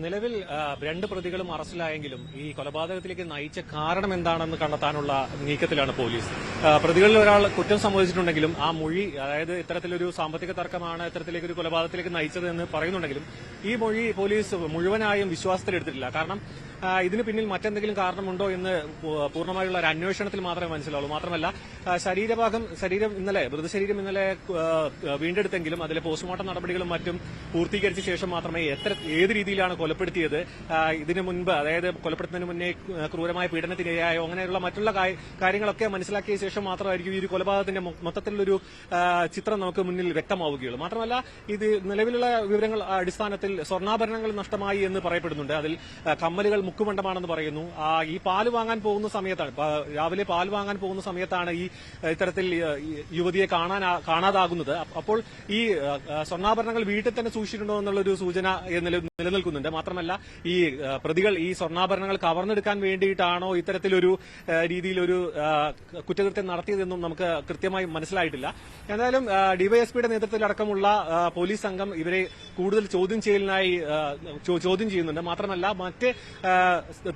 നിലവിൽ 2 പ്രതികളും അറസ്റ്റിലായെങ്കിലും ഈ കൊലപാതകത്തിലേക്ക് നയിച്ച കാരണം എന്താണെന്ന് കണ്ടെത്താനുള്ള നീക്കത്തിലാണ് പോലീസ്. പ്രതികളിൽ ഒരാൾ കുറ്റം സംഭവിച്ചിട്ടുണ്ടെങ്കിലും ആ മൊഴി, അതായത് ഇത്തരത്തിലൊരു സാമ്പത്തിക തർക്കമാണ് ഇത്തരത്തിലേക്ക് ഒരു കൊലപാതകത്തിലേക്ക് നയിച്ചത് എന്ന് പറയുന്നുണ്ടെങ്കിലും ഈ മൊഴി പോലീസ് മുഴുവനായും വിശ്വാസത്തിലെടുത്തിട്ടില്ല. കാരണം ഇതിന് പിന്നിൽ മറ്റെന്തെങ്കിലും കാരണമുണ്ടോ എന്ന് പൂർണ്ണമായുള്ള ഒരു അന്വേഷണത്തിൽ മാത്രമേ മനസ്സിലാവുള്ളൂ. മാത്രമല്ല മൃതശരീരം ഇന്നലെ വീണ്ടെടുത്തെങ്കിലും അതിലെ പോസ്റ്റ്മോർട്ടം നടപടികളും മറ്റും പൂർത്തീകരിച്ച ശേഷം മാത്രമേ ഏത് രീതിയിലാണ് കൊലപ്പെടുത്തിയത്, ഇതിനു മുൻപ് അതായത് കൊലപ്പെടുത്തുന്നതിന് മുന്നേ ക്രൂരമായ പീഡനത്തിനിരയായോ അങ്ങനെയുള്ള മറ്റുള്ള കാര്യങ്ങളൊക്കെ മനസ്സിലാക്കിയ ശേഷം മാത്രമായിരിക്കും ഈ ഒരു കൊലപാതകത്തിന്റെ മൊത്തത്തിലുള്ളൊരു ചിത്രം നമുക്ക് മുന്നിൽ വ്യക്തമാവുകയുള്ളൂ. മാത്രമല്ല ഇത് നിലവിലുള്ള വിവരങ്ങൾ അടിസ്ഥാനത്തിൽ സ്വർണ്ണാഭരണങ്ങൾ നഷ്ടമായി എന്ന് പറയപ്പെടുന്നുണ്ട്. അതിൽ കമ്മലുകൾ മുക്കുമണ്ഡമാണെന്ന് പറയുന്നു. ഈ പാല് വാങ്ങാൻ പോകുന്ന സമയത്താണ്, രാവിലെ പാൽ വാങ്ങാൻ പോകുന്ന സമയത്താണ് ഈ ഇത്തരത്തിൽ യുവതിയെ കാണാതാകുന്നത്. അപ്പോൾ ഈ സ്വർണ്ണാഭരണങ്ങൾ വീട്ടിൽ തന്നെ സൂക്ഷിച്ചിട്ടുണ്ടോ എന്നുള്ളൊരു സൂചന നിലനിൽക്കുന്നുണ്ട്. മാത്രമല്ല ഈ പ്രതികൾ ഈ സ്വർണ്ണാഭരണങ്ങൾ കവർന്നെടുക്കാൻ വേണ്ടിയിട്ടാണോ ഇത്തരത്തിലൊരു രീതിയിലൊരു കുറ്റകൃത്യം നടത്തിയതെന്നും നമുക്ക് കൃത്യമായി മനസ്സിലായിട്ടില്ല. എന്തായാലും ഡിവൈഎസ്പിയുടെ നേതൃത്വത്തിലടക്കമുള്ള പോലീസ് സംഘം ഇവരെ കൂടുതൽ ചോദ്യം ചെയ്യുന്നുണ്ട്. മാത്രമല്ല മറ്റ്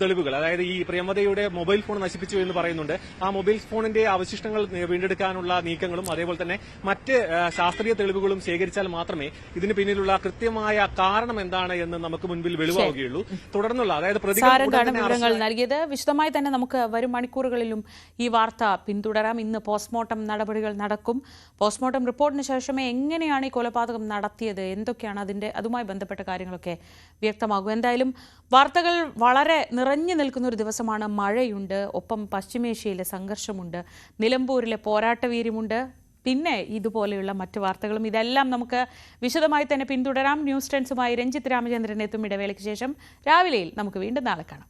തെളിവുകൾ, അതായത് ഈ പ്രിയമതയുടെ മൊബൈൽ ഫോൺ നശിപ്പിച്ചു എന്ന് പറയുന്നുണ്ട്. ആ മൊബൈൽ ഫോണിന്റെ അവശിഷ്ടങ്ങൾ വീണ്ടെടുക്കാനുള്ള നീക്കങ്ങളും അതേപോലെ തന്നെ മറ്റ് ശാസ്ത്രീയ തെളിവുകളും ശേഖരിച്ചാൽ മാത്രമേ ഇതിന് പിന്നിലുള്ള കൃത്യമായ കാരണം എന്താണ് എന്ന് നമുക്ക് മുൻപിൽ വെളിവാവുകയുള്ളൂ. തുടർന്നുള്ള അതായത് വിവരങ്ങൾ നൽകിയത്. വിശദമായി തന്നെ നമുക്ക് വരും മണിക്കൂറുകളിലും ഈ വാർത്ത പിന്തുടരാം. ഇന്ന് പോസ്റ്റ്മോർട്ടം നടപടികൾ നടക്കും. പോസ്റ്റ്മോർട്ടം റിപ്പോർട്ടിന് ശേഷമേ എങ്ങനെയാണ് ഈ കൊലപാതകം നടത്തിയത്, എന്തൊക്കെയാണ് അതുമായി ബന്ധപ്പെട്ട കാര്യങ്ങളൊക്കെ വ്യക്തമാകും. എന്തായാലും വാർത്തകൾ വളരെ നിറഞ്ഞു നിൽക്കുന്ന ഒരു ദിവസമാണ്. മഴയുണ്ട്, ഒപ്പം പശ്ചിമേഷ്യയിലെ സംഘർഷമുണ്ട്, നിലമ്പൂരിലെ പോരാട്ടവീര്യമുണ്ട്, പിന്നെ ഇതുപോലെയുള്ള മറ്റു വാർത്തകളും ഇതെല്ലാം നമുക്ക് വിശദമായി തന്നെ പിന്തുടരാം. ന്യൂസ് ടെൻസുമായി രഞ്ജിത്ത് രാമചന്ദ്രൻ എത്തും ഇടവേളയ്ക്ക് ശേഷം. രാവിലെയിൽ നമുക്ക് വീണ്ടും നാളെ കാണാം.